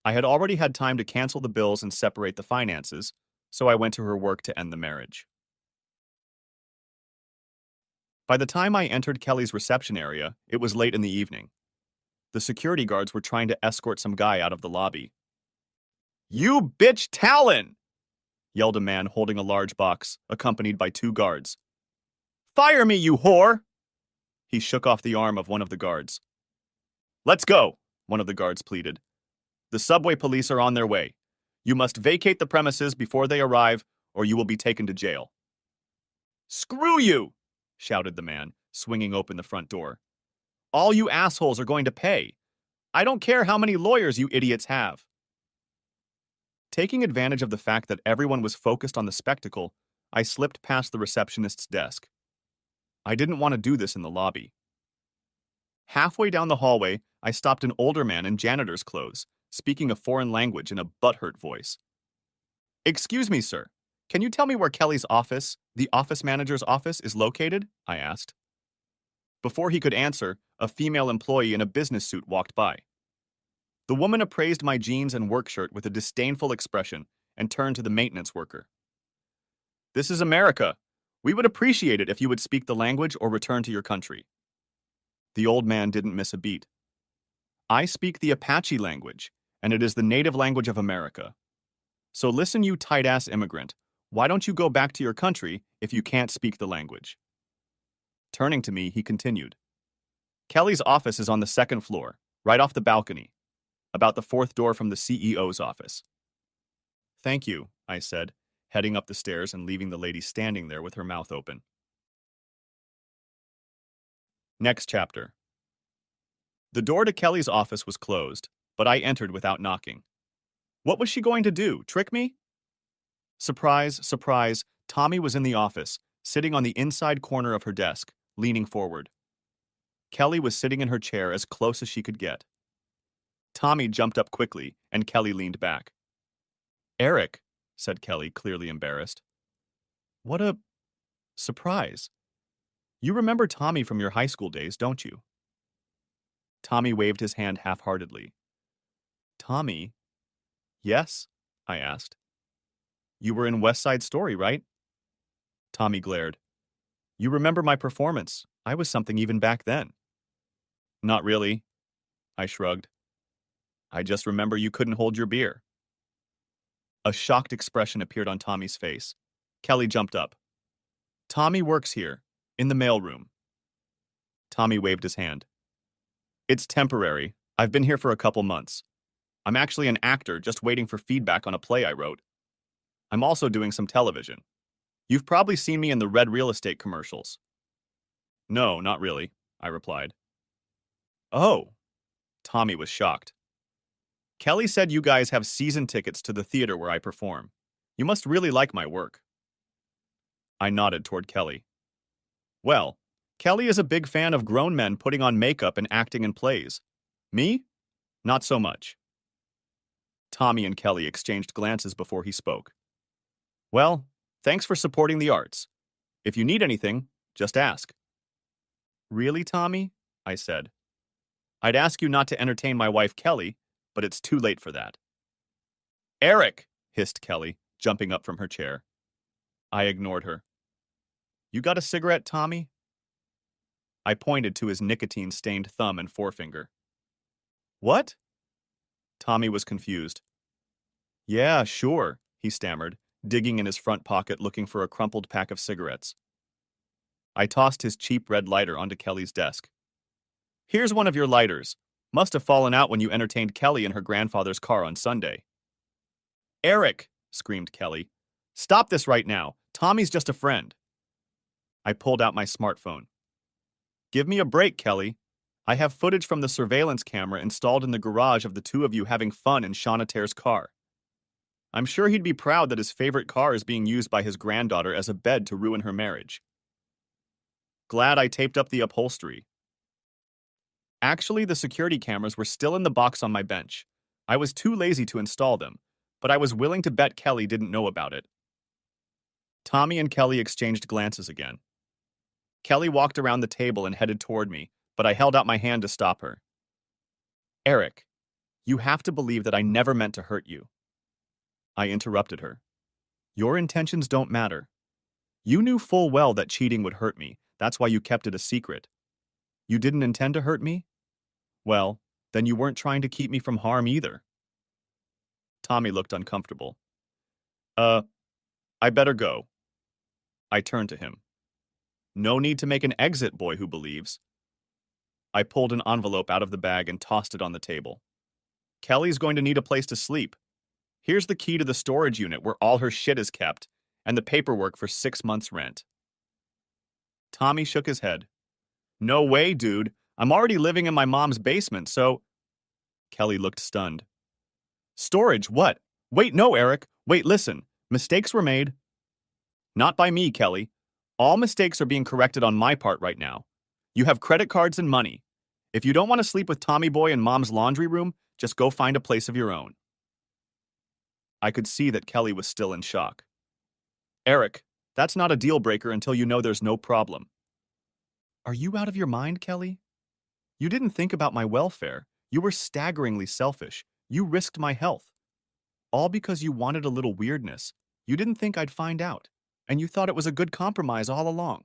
I had already had time to cancel the bills and separate the finances, so I went to her work to end the marriage. By the time I entered Kelly's reception area, it was late in the evening. The security guards were trying to escort some guy out of the lobby. "You bitch Talon!" yelled a man holding a large box, accompanied by 2 guards. "Fire me, you whore!" He shook off the arm of one of the guards. "Let's go," one of the guards pleaded. "The subway police are on their way. You must vacate the premises before they arrive, or you will be taken to jail." "Screw you!" shouted the man, swinging open the front door. "All you assholes are going to pay. I don't care how many lawyers you idiots have." Taking advantage of the fact that everyone was focused on the spectacle, I slipped past the receptionist's desk. I didn't want to do this in the lobby. Halfway down the hallway, I stopped an older man in janitor's clothes, speaking a foreign language in a butthurt voice. "Excuse me, sir. Can you tell me where Kelly's office, the office manager's office, is located?" I asked. Before he could answer, a female employee in a business suit walked by. The woman appraised my jeans and work shirt with a disdainful expression and turned to the maintenance worker. "This is America. We would appreciate it if you would speak the language or return to your country." The old man didn't miss a beat. "I speak the Apache language, and it is the native language of America. So listen, you tight-ass immigrant. Why don't you go back to your country if you can't speak the language?" Turning to me, he continued. "Kelly's office is on the 2nd floor, right off the balcony, about the 4th door from the CEO's office." "Thank you," I said, heading up the stairs and leaving the lady standing there with her mouth open. Next chapter. The door to Kelly's office was closed, but I entered without knocking. What was she going to do, trick me? Surprise, surprise, Tommy was in the office, sitting on the inside corner of her desk, leaning forward. Kelly was sitting in her chair as close as she could get. Tommy jumped up quickly, and Kelly leaned back. "Eric," said Kelly, clearly embarrassed. "What a surprise. You remember Tommy from your high school days, don't you?" Tommy waved his hand half-heartedly. "Tommy?" "Yes?" I asked. "You were in West Side Story, right?" Tommy glared. "You remember my performance. I was something even back then." "Not really," I shrugged. "I just remember you couldn't hold your beer." A shocked expression appeared on Tommy's face. Kelly jumped up. "Tommy works here, in the mailroom." Tommy waved his hand. "It's temporary. I've been here for a couple months. I'm actually an actor just waiting for feedback on a play I wrote. I'm also doing some television. You've probably seen me in the red real estate commercials." "No, not really," I replied. "Oh." Tommy was shocked. "Kelly said you guys have season tickets to the theater where I perform. You must really like my work." I nodded toward Kelly. "Well, Kelly is a big fan of grown men putting on makeup and acting in plays. Me? Not so much." Tommy and Kelly exchanged glances before he spoke. "Well, thanks for supporting the arts. If you need anything, just ask." "Really, Tommy?" I said. "I'd ask you not to entertain my wife, Kelly, but it's too late for that." "Eric!" hissed Kelly, jumping up from her chair. I ignored her. "You got a cigarette, Tommy?" I pointed to his nicotine-stained thumb and forefinger. "What?" Tommy was confused. Yeah, sure, he stammered, digging in his front pocket looking for a crumpled pack of cigarettes. I tossed his cheap red lighter onto Kelly's desk. Here's one of your lighters. Must have fallen out when you entertained Kelly in her grandfather's car on Sunday. Eric, screamed Kelly. Stop this right now. Tommy's just a friend. I pulled out my smartphone. Give me a break, Kelly. I have footage from the surveillance camera installed in the garage of the two of you having fun in Shaunater's car. I'm sure he'd be proud that his favorite car is being used by his granddaughter as a bed to ruin her marriage. Glad I taped up the upholstery. Actually, the security cameras were still in the box on my bench. I was too lazy to install them, but I was willing to bet Kelly didn't know about it. Tommy and Kelly exchanged glances again. Kelly walked around the table and headed toward me, but I held out my hand to stop her. Eric, you have to believe that I never meant to hurt you. I interrupted her. Your intentions don't matter. You knew full well that cheating would hurt me. That's why you kept it a secret. You didn't intend to hurt me? Well, then you weren't trying to keep me from harm either. Tommy looked uncomfortable. I better go. I turned to him. No need to make an exit, boy who believes. I pulled an envelope out of the bag and tossed it on the table. Kelly's going to need a place to sleep. Here's the key to the storage unit where all her shit is kept, and the paperwork for 6 months' rent. Tommy shook his head. No way, dude. I'm already living in my mom's basement, so... Kelly looked stunned. Storage, what? Wait, no, Eric. Wait, listen. Mistakes were made. Not by me, Kelly. All mistakes are being corrected on my part right now. You have credit cards and money. If you don't want to sleep with Tommy Boy in Mom's laundry room, just go find a place of your own. I could see that Kelly was still in shock. Eric, that's not a deal breaker until you know there's no problem. Are you out of your mind, Kelly? You didn't think about my welfare. You were staggeringly selfish. You risked my health. All because you wanted a little weirdness. You didn't think I'd find out, and you thought it was a good compromise all along.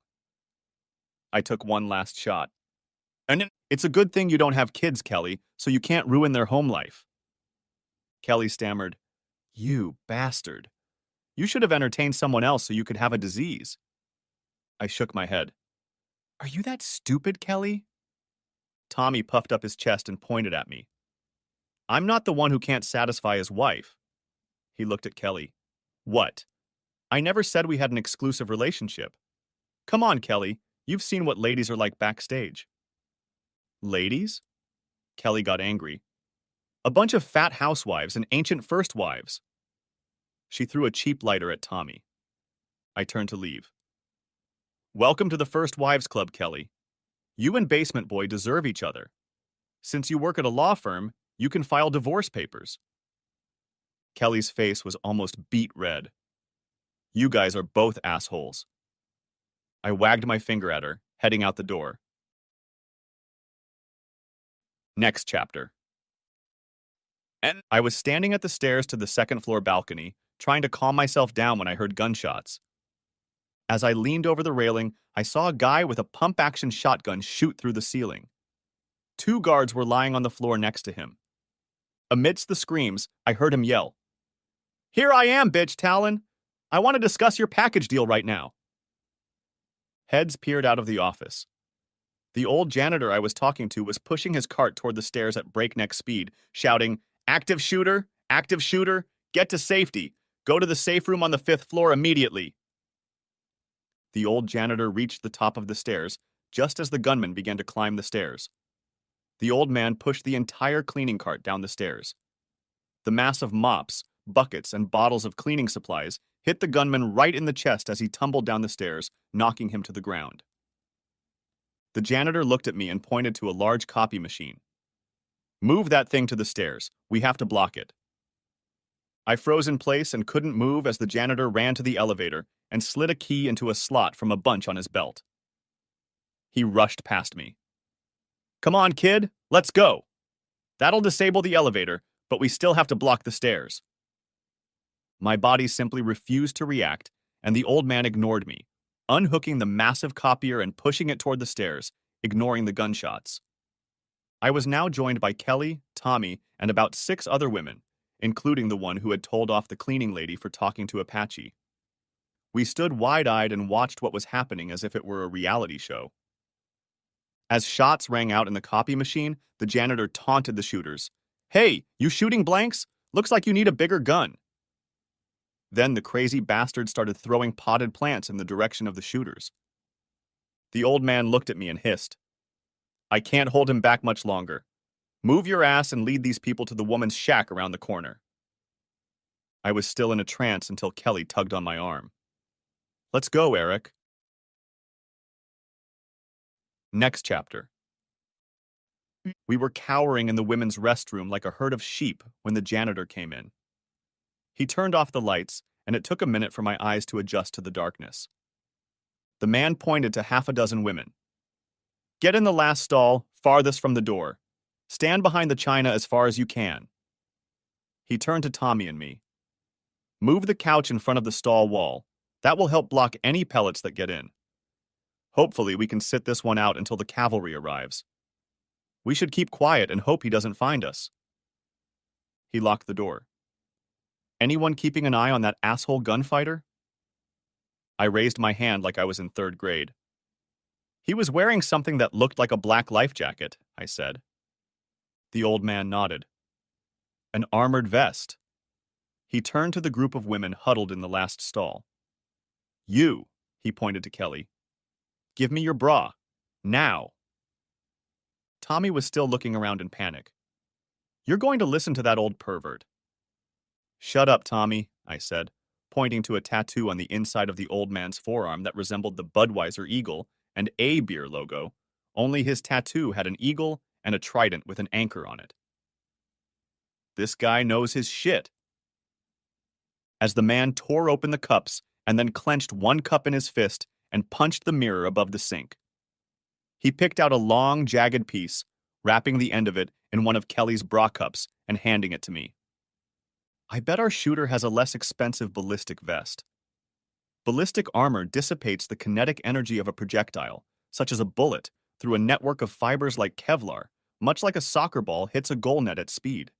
I took one last shot. And it's a good thing you don't have kids, Kelly, so you can't ruin their home life. Kelly stammered, You bastard. You should have entertained someone else so you could have a disease. I shook my head. Are you that stupid, Kelly? Tommy puffed up his chest and pointed at me. I'm not the one who can't satisfy his wife. He looked at Kelly. What? I never said we had an exclusive relationship. Come on, Kelly. You've seen what ladies are like backstage. Ladies? Kelly got angry. A bunch of fat housewives and ancient first wives. She threw a cheap lighter at Tommy. I turned to leave. Welcome to the First Wives Club, Kelly. You and Basement Boy deserve each other. Since you work at a law firm, you can file divorce papers. Kelly's face was almost beet red. You guys are both assholes. I wagged my finger at her, heading out the door. Next chapter. And I was standing at the stairs to the second-floor balcony, trying to calm myself down when I heard gunshots. As I leaned over the railing, I saw a guy with a pump-action shotgun shoot through the ceiling. 2 guards were lying on the floor next to him. Amidst the screams, I heard him yell, Here I am, bitch, Talon! I want to discuss your package deal right now. Heads peered out of the office. The old janitor I was talking to was pushing his cart toward the stairs at breakneck speed, shouting, Active shooter! Active shooter! Get to safety! Go to the safe room on the 5th floor immediately! The old janitor reached the top of the stairs, just as the gunman began to climb the stairs. The old man pushed the entire cleaning cart down the stairs. The mass of mops, buckets, and bottles of cleaning supplies hit the gunman right in the chest as he tumbled down the stairs, knocking him to the ground. The janitor looked at me and pointed to a large copy machine. Move that thing to the stairs. We have to block it. I froze in place and couldn't move as the janitor ran to the elevator and slid a key into a slot from a bunch on his belt. He rushed past me. Come on, kid, let's go. That'll disable the elevator, but we still have to block the stairs. My body simply refused to react, and the old man ignored me, unhooking the massive copier and pushing it toward the stairs, ignoring the gunshots. I was now joined by Kelly, Tommy, and about 6 other women, including the one who had told off the cleaning lady for talking to Apache. We stood wide-eyed and watched what was happening as if it were a reality show. As shots rang out in the copy machine, the janitor taunted the shooters. "Hey, you shooting blanks? Looks like you need a bigger gun." Then the crazy bastard started throwing potted plants in the direction of the shooters. The old man looked at me and hissed, "I can't hold him back much longer. Move your ass and lead these people to the woman's shack around the corner." I was still in a trance until Kelly tugged on my arm. "Let's go, Eric." Next chapter. We were cowering in the women's restroom like a herd of sheep when the janitor came in. He turned off the lights, and it took a minute for my eyes to adjust to the darkness. The man pointed to half a dozen women. "Get in the last stall, farthest from the door. Stand behind the china as far as you can." He turned to Tommy and me. "Move the couch in front of the stall wall. That will help block any pellets that get in. Hopefully, we can sit this one out until the cavalry arrives. We should keep quiet and hope he doesn't find us." He locked the door. "Anyone keeping an eye on that asshole gunfighter?" I raised my hand like I was in 3rd grade. "He was wearing something that looked like a black life jacket," I said. The old man nodded. "An armored vest." He turned to the group of women huddled in the last stall. "You," he pointed to Kelly. "Give me your bra. Now." Tommy was still looking around in panic. "You're going to listen to that old pervert." "Shut up, Tommy," I said, pointing to a tattoo on the inside of the old man's forearm that resembled the Budweiser eagle and a beer logo, only his tattoo had an eagle and a trident with an anchor on it. This guy knows his shit. As the man tore open the cups and then clenched one cup in his fist and punched the mirror above the sink. He picked out a long, jagged piece, wrapping the end of it in one of Kelly's bra cups and handing it to me. "I bet our shooter has a less expensive ballistic vest. Ballistic armor dissipates the kinetic energy of a projectile, such as a bullet, through a network of fibers like Kevlar, much like a soccer ball hits a goal net at speed.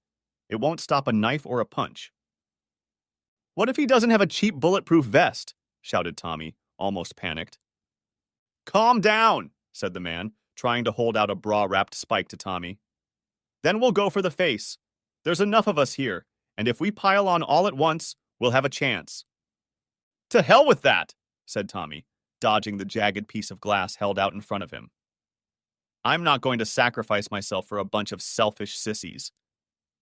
It won't stop a knife or a punch." "What if he doesn't have a cheap bulletproof vest?" shouted Tommy, almost panicked. "Calm down," said the man, trying to hold out a bra-wrapped spike to Tommy. "Then we'll go for the face. There's enough of us here, and if we pile on all at once, we'll have a chance." "To hell with that," said Tommy, dodging the jagged piece of glass held out in front of him. "I'm not going to sacrifice myself for a bunch of selfish sissies.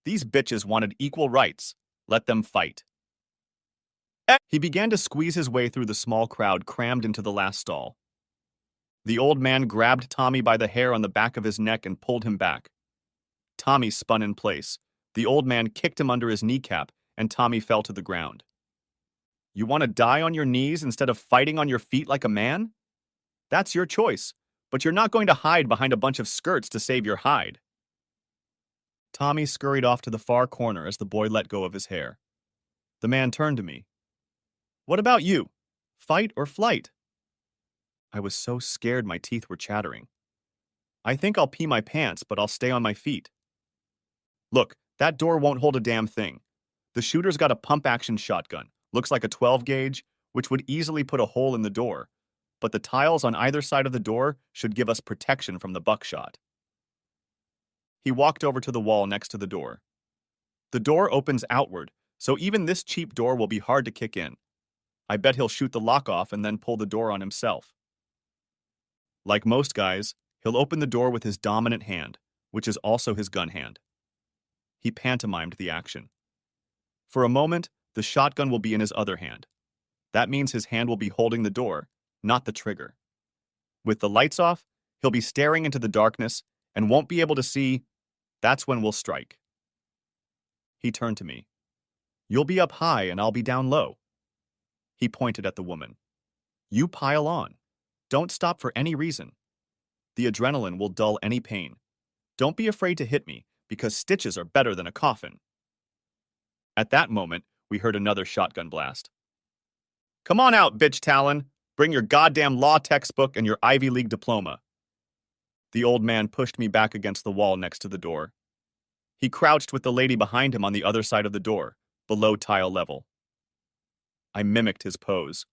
These bitches wanted equal rights. Let them fight." He began to squeeze his way through the small crowd crammed into the last stall. The old man grabbed Tommy by the hair on the back of his neck and pulled him back. Tommy spun in place. The old man kicked him under his kneecap, and Tommy fell to the ground. "You want to die on your knees instead of fighting on your feet like a man? That's your choice, but you're not going to hide behind a bunch of skirts to save your hide." Tommy scurried off to the far corner as the boy let go of his hair. The man turned to me. "What about you? Fight or flight?" I was so scared my teeth were chattering. "I think I'll pee my pants, but I'll stay on my feet." "Look, that door won't hold a damn thing. The shooter's got a pump-action shotgun, looks like a 12-gauge, which would easily put a hole in the door, but the tiles on either side of the door should give us protection from the buckshot." He walked over to the wall next to the door. "The door opens outward, so even this cheap door will be hard to kick in. I bet he'll shoot the lock off and then pull the door on himself. Like most guys, he'll open the door with his dominant hand, which is also his gun hand." He pantomimed the action. For a moment, the shotgun will be in his other hand. That means his hand will be holding the door, not the trigger. With the lights off, he'll be staring into the darkness and won't be able to see. That's when we'll strike. He turned to me. "You'll be up high and I'll be down low." He pointed at the woman. "You pile on. Don't stop for any reason. The adrenaline will dull any pain. Don't be afraid to hit me, because stitches are better than a coffin." At that moment, we heard another shotgun blast. "Come on out, bitch Talon. Bring your goddamn law textbook and your Ivy League diploma." The old man pushed me back against the wall next to the door. He crouched with the lady behind him on the other side of the door, below tile level. I mimicked his pose.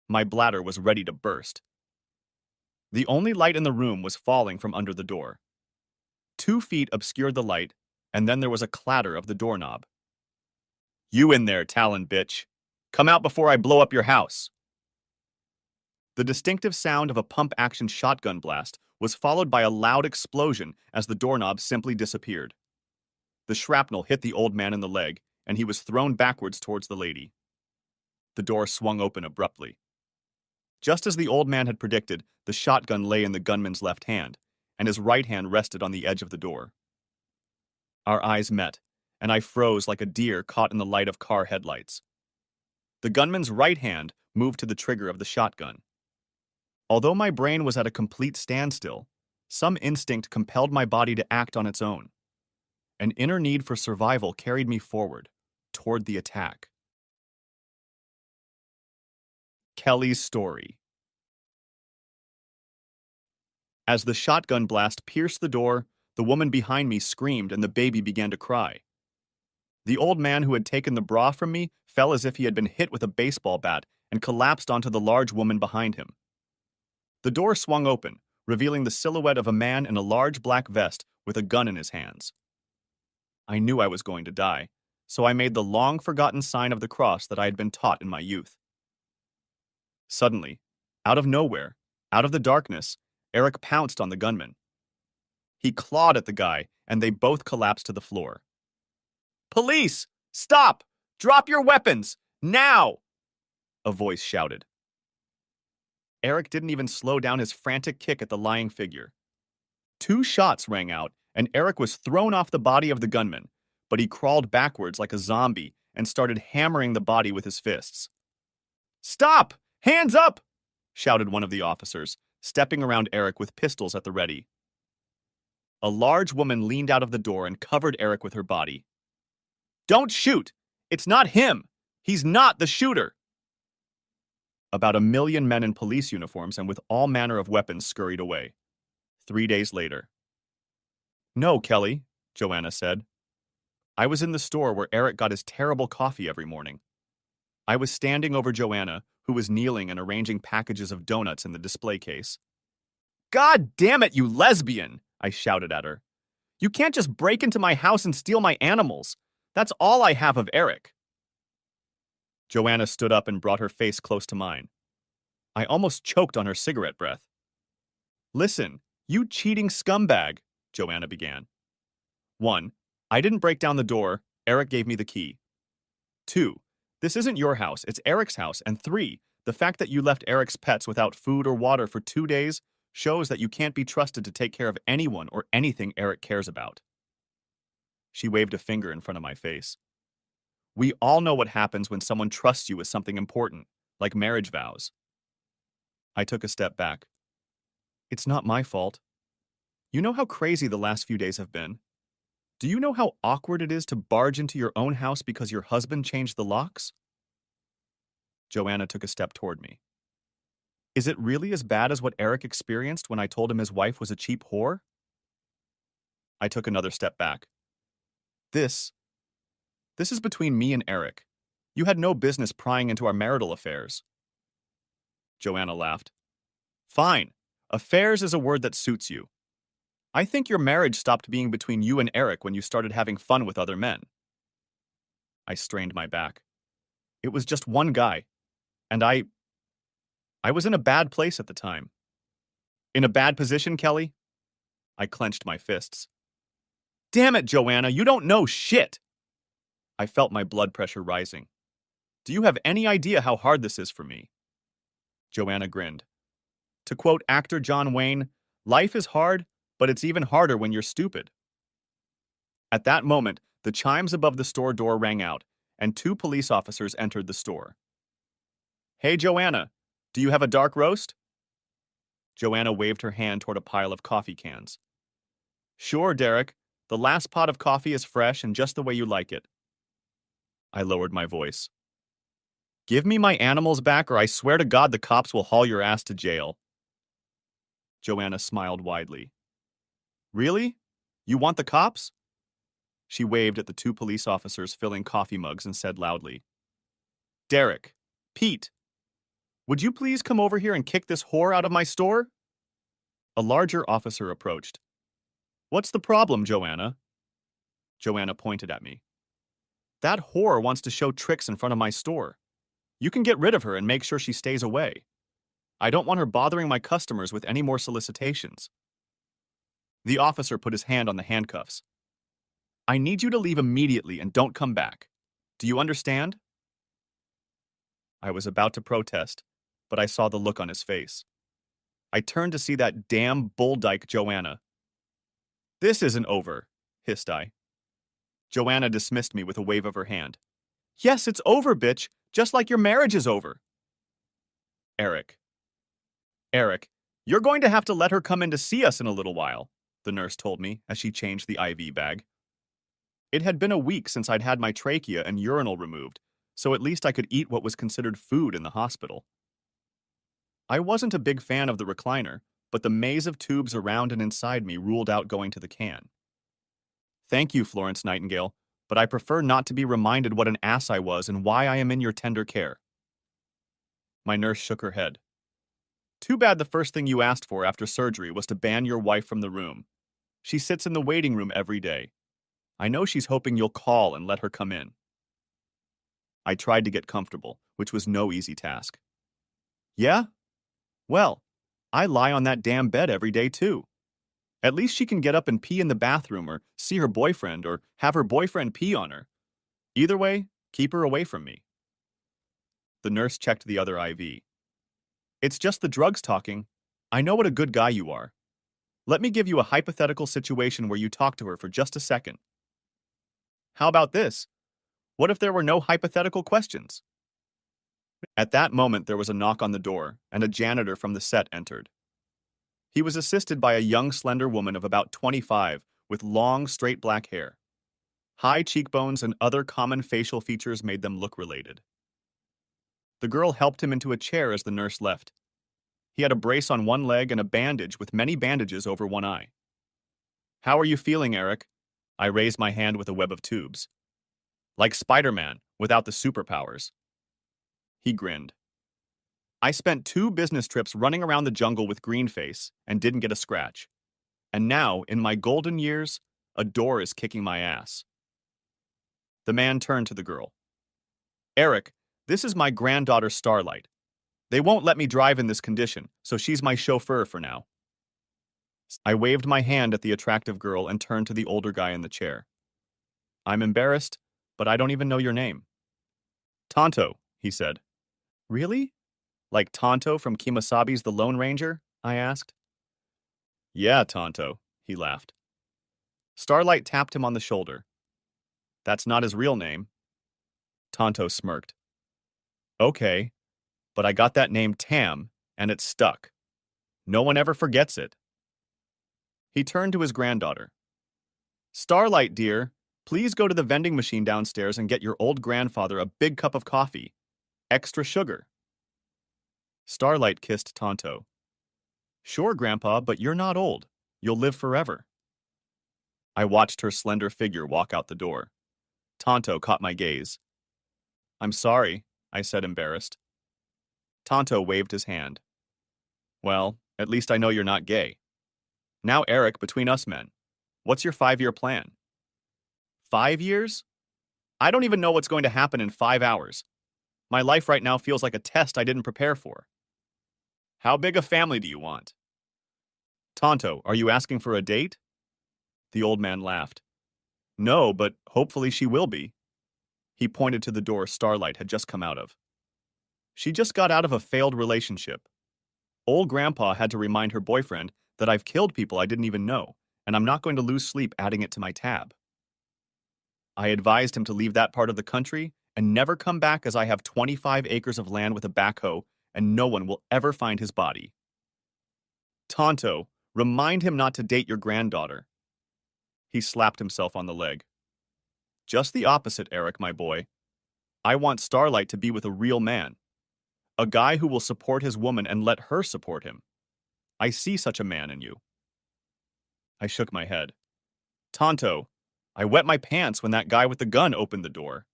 My bladder was ready to burst. The only light in the room was falling from under the door. 2 feet obscured the light, and then there was a clatter of the doorknob. "You in there, Talon bitch! Come out before I blow up your house!" The distinctive sound of a pump-action shotgun blast was followed by a loud explosion as the doorknob simply disappeared. The shrapnel hit the old man in the leg, and he was thrown backwards towards the lady. The door swung open abruptly. Just as the old man had predicted, the shotgun lay in the gunman's left hand, and his right hand rested on the edge of the door. Our eyes met, and I froze like a deer caught in the light of car headlights. The gunman's right hand moved to the trigger of the shotgun. Although my brain was at a complete standstill, some instinct compelled my body to act on its own. An inner need for survival carried me forward, toward the attack. Kelly's story. As the shotgun blast pierced the door, the woman behind me screamed and the baby began to cry. The old man who had taken the bra from me fell as if he had been hit with a baseball bat and collapsed onto the large woman behind him. The door swung open, revealing the silhouette of a man in a large black vest with a gun in his hands. I knew I was going to die, so I made the long-forgotten sign of the cross that I had been taught in my youth. Suddenly, out of nowhere, out of the darkness, Eric pounced on the gunman. He clawed at the guy, and they both collapsed to the floor. "Police! Stop! Drop your weapons! Now!" a voice shouted. Eric didn't even slow down his frantic kick at the lying figure. 2 shots rang out, and Eric was thrown off the body of the gunman, but he crawled backwards like a zombie and started hammering the body with his fists. "Stop! Hands up!" shouted one of the officers, stepping around Eric with pistols at the ready. A large woman leaned out of the door and covered Eric with her body. "Don't shoot! It's not him! He's not the shooter!" About 1 million men in police uniforms and with all manner of weapons scurried away. 3 days later. "No, Kelly," Joanna said. I was in the store where Eric got his terrible coffee every morning. I was standing over Joanna, who was kneeling and arranging packages of donuts in the display case. "God damn it, you lesbian!" I shouted at her. "You can't just break into my house and steal my animals. That's all I have of Eric." Joanna stood up and brought her face close to mine. I almost choked on her cigarette breath. "Listen, you cheating scumbag," Joanna began. 1. I didn't break down the door. Eric gave me the key. 2. This isn't your house, it's Eric's house. And 3. The fact that you left Eric's pets without food or water for 2 days shows that you can't be trusted to take care of anyone or anything Eric cares about. She waved a finger in front of my face. We all know what happens when someone trusts you with something important, like marriage vows. I took a step back. It's not my fault. You know how crazy the last few days have been? Do you know how awkward it is to barge into your own house because your husband changed the locks? Joanna took a step toward me. Is it really as bad as what Eric experienced when I told him his wife was a cheap whore? I took another step back. This is between me and Eric. You had no business prying into our marital affairs. Joanna laughed. Fine. Affairs is a word that suits you. I think your marriage stopped being between you and Eric when you started having fun with other men. I strained my back. It was just one guy, and I was in a bad place at the time. In a bad position, Kelly? I clenched my fists. Damn it, Joanna, you don't know shit! I felt my blood pressure rising. Do you have any idea how hard this is for me? Joanna grinned. To quote actor John Wayne, life is hard, but it's even harder when you're stupid. At that moment, the chimes above the store door rang out, and 2 police officers entered the store. Hey, Joanna, do you have a dark roast? Joanna waved her hand toward a pile of coffee cans. Sure, Derek. The last pot of coffee is fresh and just the way you like it. I lowered my voice. Give me my animals back or I swear to God the cops will haul your ass to jail. Joanna smiled widely. Really? You want the cops? She waved at the two police officers filling coffee mugs and said loudly, Derek, Pete, would you please come over here and kick this whore out of my store? A larger officer approached. What's the problem, Joanna? Joanna pointed at me. That whore wants to show tricks in front of my store. You can get rid of her and make sure she stays away. I don't want her bothering my customers with any more solicitations. The officer put his hand on the handcuffs. I need you to leave immediately and don't come back. Do you understand? I was about to protest, but I saw the look on his face. I turned to see that damn bulldyke Joanna. This isn't over, hissed I. Joanna dismissed me with a wave of her hand. Yes, it's over, bitch, just like your marriage is over. Eric, you're going to have to let her come in to see us in a little while, the nurse told me as she changed the IV bag. It had been a week since I'd had my trachea and urinal removed, so at least I could eat what was considered food in the hospital. I wasn't a big fan of the recliner, but the maze of tubes around and inside me ruled out going to the can. Thank you, Florence Nightingale, but I prefer not to be reminded what an ass I was and why I am in your tender care. My nurse shook her head. Too bad the first thing you asked for after surgery was to ban your wife from the room. She sits in the waiting room every day. I know she's hoping you'll call and let her come in. I tried to get comfortable, which was no easy task. Yeah? Well, I lie on that damn bed every day too. At least she can get up and pee in the bathroom or see her boyfriend or have her boyfriend pee on her. Either way, keep her away from me. The nurse checked the other IV. It's just the drugs talking. I know what a good guy you are. Let me give you a hypothetical situation where you talk to her for just a second. How about this? What if there were no hypothetical questions? At that moment, there was a knock on the door, and a janitor from the set entered. He was assisted by a young, slender woman of about 25 with long, straight black hair. High cheekbones and other common facial features made them look related. The girl helped him into a chair as the nurse left. He had a brace on one leg and a bandage with many bandages over one eye. How are you feeling, Eric? I raised my hand with a web of tubes. Like Spider-Man, without the superpowers. He grinned. I spent 2 business trips running around the jungle with Greenface and didn't get a scratch. And now, in my golden years, a door is kicking my ass. The man turned to the girl. Eric, this is my granddaughter Starlight. They won't let me drive in this condition, so she's my chauffeur for now. I waved my hand at the attractive girl and turned to the older guy in the chair. I'm embarrassed, but I don't even know your name. Tonto, he said. Really? Like Tonto from Kemosabe's The Lone Ranger? I asked. Yeah, Tonto, he laughed. Starlight tapped him on the shoulder. That's not his real name. Tonto smirked. Okay, but I got that name Tam, and it stuck. No one ever forgets it. He turned to his granddaughter. Starlight, dear, please go to the vending machine downstairs and get your old grandfather a big cup of coffee. Extra sugar. Starlight kissed Tonto. Sure, Grandpa, but you're not old. You'll live forever. I watched her slender figure walk out the door. Tonto caught my gaze. I'm sorry, I said, embarrassed. Tonto waved his hand. Well, at least I know you're not gay. Now, Eric, between us men, what's your 5-year plan? 5 years? I don't even know what's going to happen in 5 hours. My life right now feels like a test I didn't prepare for. How big a family do you want? Tonto, are you asking for a date? The old man laughed. No, but hopefully she will be. He pointed to the door Starlight had just come out of. She just got out of a failed relationship. Old Grandpa had to remind her boyfriend that I've killed people I didn't even know, and I'm not going to lose sleep adding it to my tab. I advised him to leave that part of the country and never come back as I have 25 acres of land with a backhoe and no one will ever find his body. Tonto, remind him not to date your granddaughter. He slapped himself on the leg. Just the opposite, Eric, my boy. I want Starlight to be with a real man. A guy who will support his woman and let her support him. I see such a man in you. I shook my head. Tonto, I wet my pants when that guy with the gun opened the door.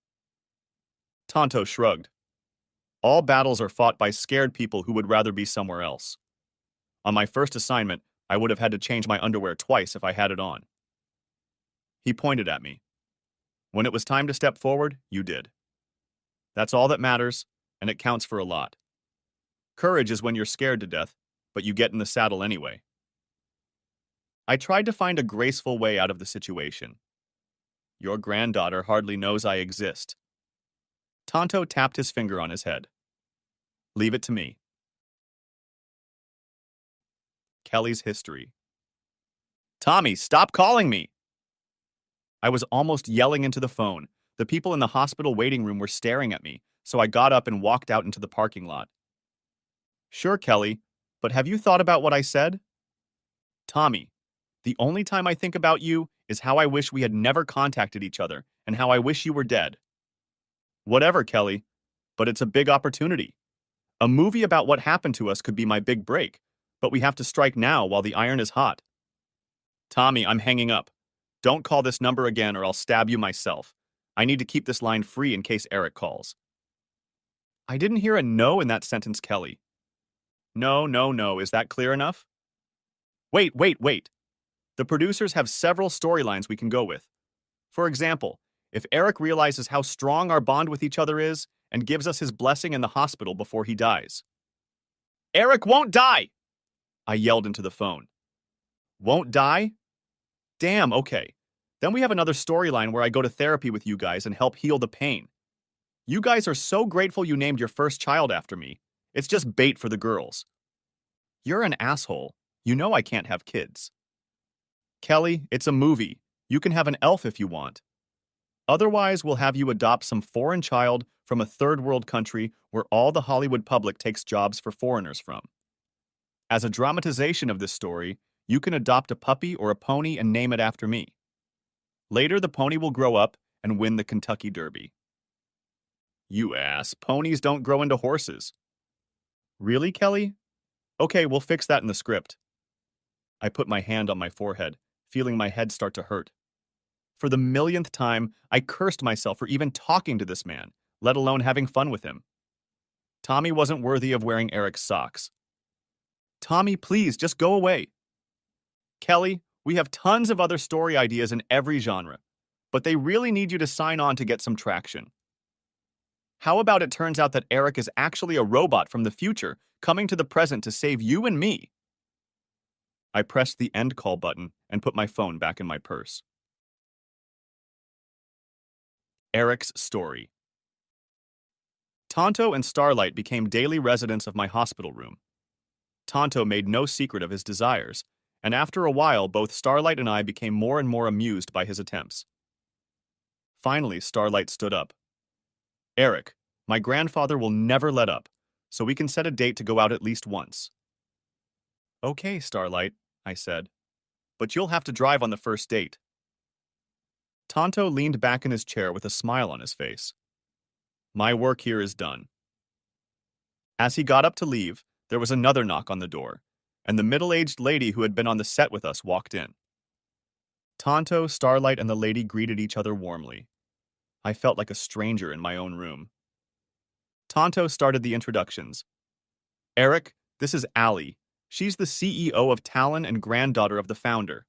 Tonto shrugged. All battles are fought by scared people who would rather be somewhere else. On my first assignment, I would have had to change my underwear twice if I had it on. He pointed at me. When it was time to step forward, you did. That's all that matters, and it counts for a lot. Courage is when you're scared to death, but you get in the saddle anyway. I tried to find a graceful way out of the situation. Your granddaughter hardly knows I exist. Tonto tapped his finger on his head. Leave it to me. Kelly's history. Tommy, stop calling me! I was almost yelling into the phone. The people in the hospital waiting room were staring at me, so I got up and walked out into the parking lot. Sure, Kelly, but have you thought about what I said? Tommy, the only time I think about you is how I wish we had never contacted each other and how I wish you were dead. Whatever, Kelly, but it's a big opportunity. A movie about what happened to us could be my big break, but we have to strike now while the iron is hot. Tommy, I'm hanging up. Don't call this number again or I'll stab you myself. I need to keep this line free in case Eric calls. I didn't hear a no in that sentence, Kelly. No, no, no. Is that clear enough? Wait. The producers have several storylines we can go with. For example, if Eric realizes how strong our bond with each other is and gives us his blessing in the hospital before he dies. Eric won't die! I yelled into the phone. Won't die? Damn, okay. Then we have another storyline where I go to therapy with you guys and help heal the pain. You guys are so grateful you named your first child after me. It's just bait for the girls. You're an asshole. You know I can't have kids. Kelly, it's a movie. You can have an elf if you want. Otherwise, we'll have you adopt some foreign child from a third world country where all the Hollywood public takes jobs for foreigners from. As a dramatization of this story, you can adopt a puppy or a pony and name it after me. Later, the pony will grow up and win the Kentucky Derby. You ass, ponies don't grow into horses. Really, Kelly? Okay, we'll fix that in the script. I put my hand on my forehead, feeling my head start to hurt. For the millionth time, I cursed myself for even talking to this man, let alone having fun with him. Tommy wasn't worthy of wearing Eric's socks. Tommy, please, just go away. Kelly, we have tons of other story ideas in every genre, but they really need you to sign on to get some traction. How about it turns out that Eric is actually a robot from the future coming to the present to save you and me? I pressed the end call button and put my phone back in my purse. Eric's story. Tonto and Starlight became daily residents of my hospital room. Tonto made no secret of his desires, and after a while both Starlight and I became more and more amused by his attempts. Finally, Starlight stood up. Eric, my grandfather will never let up, so we can set a date to go out at least once. Okay, Starlight, I said, but you'll have to drive on the first date. Tonto leaned back in his chair with a smile on his face. My work here is done. As he got up to leave, there was another knock on the door, and the middle-aged lady who had been on the set with us walked in. Tonto, Starlight, and the lady greeted each other warmly. I felt like a stranger in my own room. Tonto started the introductions. Eric, this is Allie. She's the CEO of Talon and granddaughter of the founder.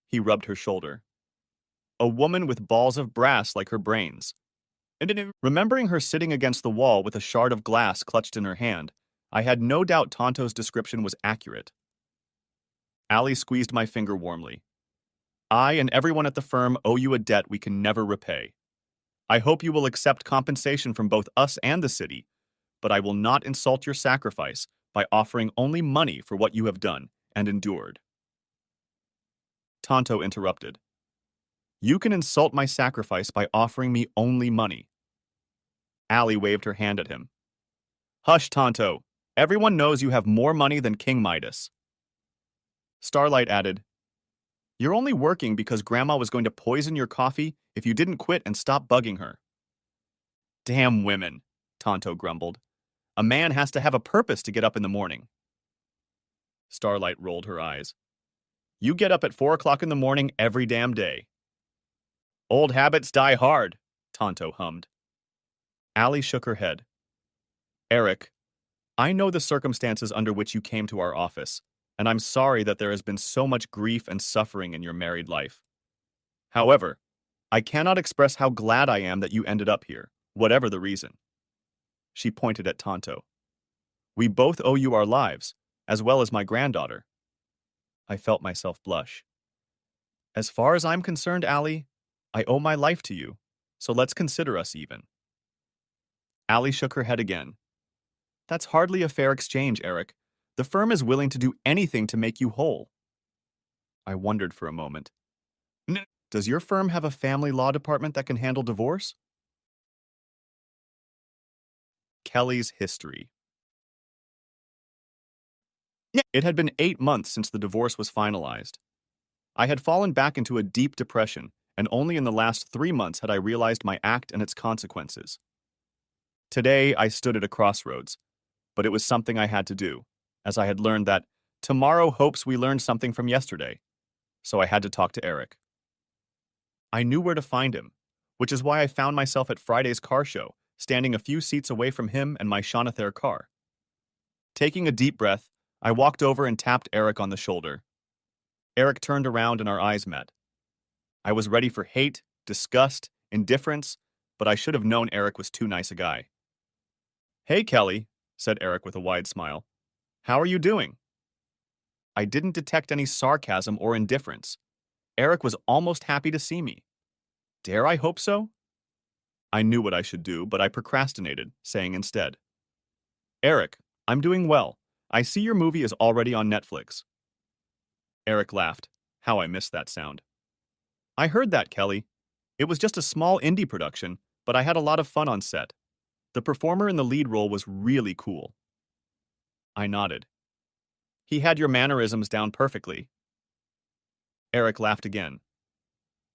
He rubbed her shoulder. A woman with balls of brass like her brains. Remembering her sitting against the wall with a shard of glass clutched in her hand, I had no doubt Tonto's description was accurate. Allie squeezed my finger warmly. I and everyone at the firm owe you a debt we can never repay. I hope you will accept compensation from both us and the city, but I will not insult your sacrifice by offering only money for what you have done and endured. Tonto interrupted. You can insult my sacrifice by offering me only money. Allie waved her hand at him. Hush, Tonto. Everyone knows you have more money than King Midas. Starlight added, You're only working because Grandma was going to poison your coffee if you didn't quit and stop bugging her. Damn women, Tonto grumbled. A man has to have a purpose to get up in the morning. Starlight rolled her eyes. You get up at 4 o'clock in the morning every damn day. Old habits die hard, Tonto hummed. Allie shook her head. Eric, I know the circumstances under which you came to our office, and I'm sorry that there has been so much grief and suffering in your married life. However, I cannot express how glad I am that you ended up here, whatever the reason. She pointed at Tonto. We both owe you our lives, as well as my granddaughter. I felt myself blush. As far as I'm concerned, Allie, I owe my life to you, so let's consider us even. Allie shook her head again. That's hardly a fair exchange, Eric. The firm is willing to do anything to make you whole. I wondered for a moment. Does your firm have a family law department that can handle divorce? Kelly's history. It had been 8 months since the divorce was finalized. I had fallen back into a deep depression, and only in the last 3 months had I realized my act and its consequences. Today, I stood at a crossroads, but it was something I had to do, as I had learned that tomorrow hopes we learned something from yesterday, so I had to talk to Eric. I knew where to find him, which is why I found myself at Friday's car show, standing a few seats away from him and my Shonathere car. Taking a deep breath, I walked over and tapped Eric on the shoulder. Eric turned around and our eyes met. I was ready for hate, disgust, indifference, but I should have known Eric was too nice a guy. Hey, Kelly, said Eric with a wide smile. How are you doing? I didn't detect any sarcasm or indifference. Eric was almost happy to see me. Dare I hope so? I knew what I should do, but I procrastinated, saying instead, Eric, I'm doing well. I see your movie is already on Netflix. Eric laughed. How I missed that sound. I heard that, Kelly. It was just a small indie production, but I had a lot of fun on set. The performer in the lead role was really cool. I nodded. He had your mannerisms down perfectly. Eric laughed again.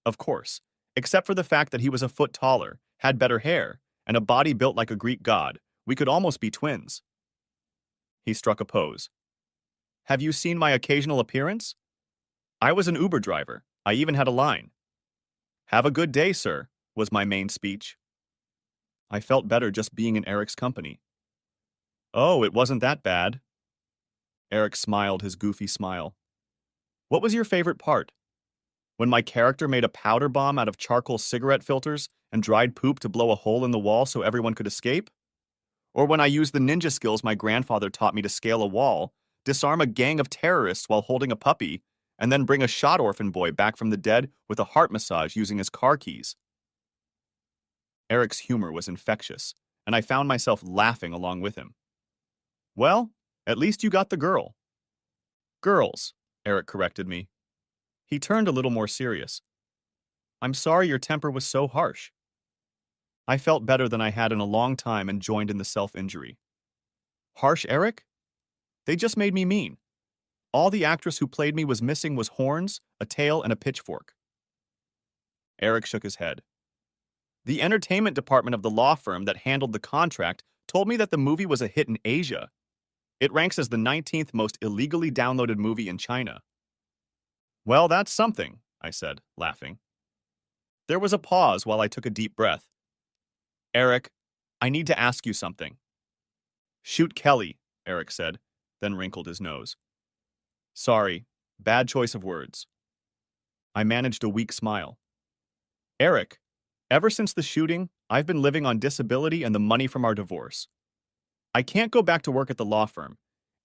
Of course, except for the fact that he was a foot taller, had better hair, and a body built like a Greek god. We could almost be twins. He struck a pose. Have you seen my occasional appearance? I was an Uber driver. I even had a line. Have a good day, sir, was my main speech. I felt better just being in Eric's company. Oh, it wasn't that bad. Eric smiled his goofy smile. What was your favorite part? When my character made a powder bomb out of charcoal cigarette filters and dried poop to blow a hole in the wall so everyone could escape? Or when I used the ninja skills my grandfather taught me to scale a wall, disarm a gang of terrorists while holding a puppy, and then bring a shot orphan boy back from the dead with a heart massage using his car keys? Eric's humor was infectious, and I found myself laughing along with him. Well, at least you got the girl. Girls, Eric corrected me. He turned a little more serious. I'm sorry your temper was so harsh. I felt better than I had in a long time and joined in the self-injury. Harsh, Eric? They just made me mean. All the actress who played me was missing was horns, a tail, and a pitchfork. Eric shook his head. The entertainment department of the law firm that handled the contract told me that the movie was a hit in Asia. It ranks as the 19th most illegally downloaded movie in China. Well, that's something, I said, laughing. There was a pause while I took a deep breath. Eric, I need to ask you something. Shoot Kelly, Eric said, then wrinkled his nose. Sorry, bad choice of words. I managed a weak smile. Eric, ever since the shooting, I've been living on disability and the money from our divorce. I can't go back to work at the law firm.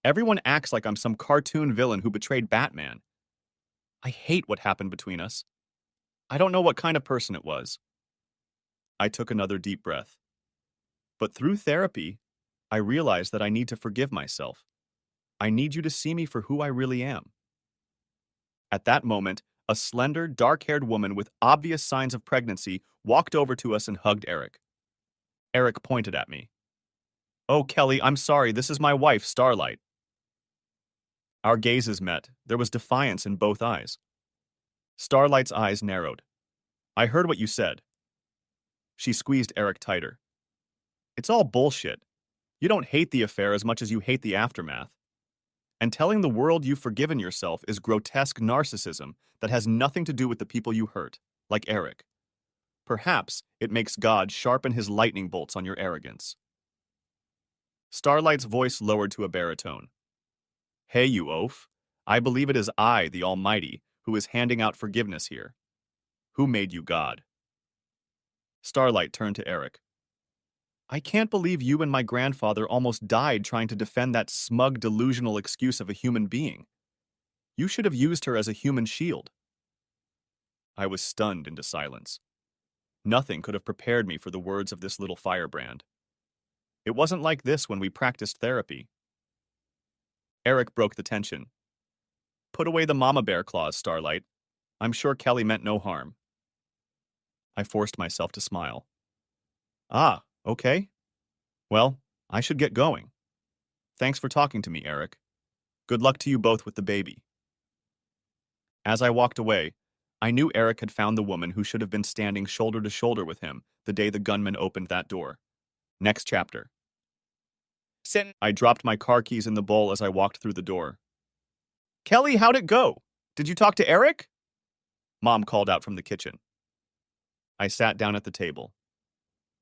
Everyone acts like I'm some cartoon villain who betrayed Batman. I hate what happened between us. I don't know what kind of person it was. I took another deep breath. But through therapy, I realized that I need to forgive myself. I need you to see me for who I really am. At that moment, a slender, dark-haired woman with obvious signs of pregnancy walked over to us and hugged Eric. Eric pointed at me. Oh, Kelly, I'm sorry, this is my wife, Starlight. Our gazes met. There was defiance in both eyes. Starlight's eyes narrowed. I heard what you said. She squeezed Eric tighter. It's all bullshit. You don't hate the affair as much as you hate the aftermath. And telling the world you've forgiven yourself is grotesque narcissism that has nothing to do with the people you hurt, like Eric. Perhaps it makes God sharpen his lightning bolts on your arrogance. Starlight's voice lowered to a baritone. Hey, you oaf. I believe it is I, the Almighty, who is handing out forgiveness here. Who made you God? Starlight turned to Eric. I can't believe you and my grandfather almost died trying to defend that smug, delusional excuse of a human being. You should have used her as a human shield. I was stunned into silence. Nothing could have prepared me for the words of this little firebrand. It wasn't like this when we practiced therapy. Eric broke the tension. Put away the mama bear clause, Starlight. I'm sure Kelly meant no harm. I forced myself to smile. Ah, okay. Well, I should get going. Thanks for talking to me, Eric. Good luck to you both with the baby. As I walked away, I knew Eric had found the woman who should have been standing shoulder to shoulder with him the day the gunman opened that door. Next chapter. I dropped my car keys in the bowl as I walked through the door. Kelly, how'd it go? Did you talk to Eric? Mom called out from the kitchen. I sat down at the table.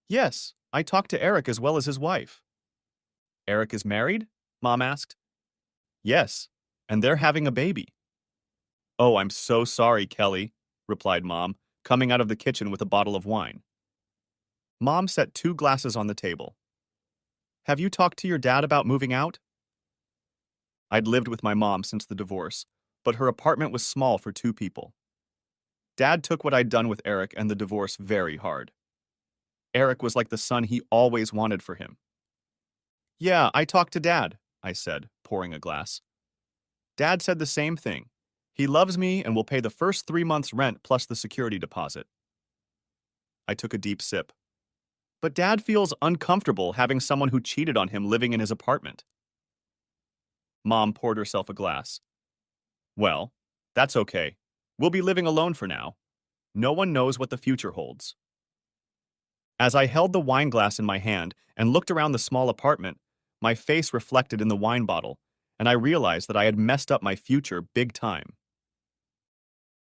Yes, I talked to Eric as well as his wife. Eric is married? Mom asked. Yes, and they're having a baby. Oh, I'm so sorry, Kelly, replied Mom, coming out of the kitchen with a bottle of wine. Mom set 2 glasses on the table. Have you talked to your dad about moving out? I'd lived with my mom since the divorce, but her apartment was small for 2 people. Dad took what I'd done with Eric and the divorce very hard. Eric was like the son he always wanted for him. Yeah, I talked to Dad, I said, pouring a glass. Dad said the same thing. He loves me and will pay the first 3 months' rent plus the security deposit. I took a deep sip. But Dad feels uncomfortable having someone who cheated on him living in his apartment. Mom poured herself a glass. Well, that's okay. We'll be living alone for now. No one knows what the future holds. As I held the wine glass in my hand and looked around the small apartment, my face reflected in the wine bottle, and I realized that I had messed up my future big time.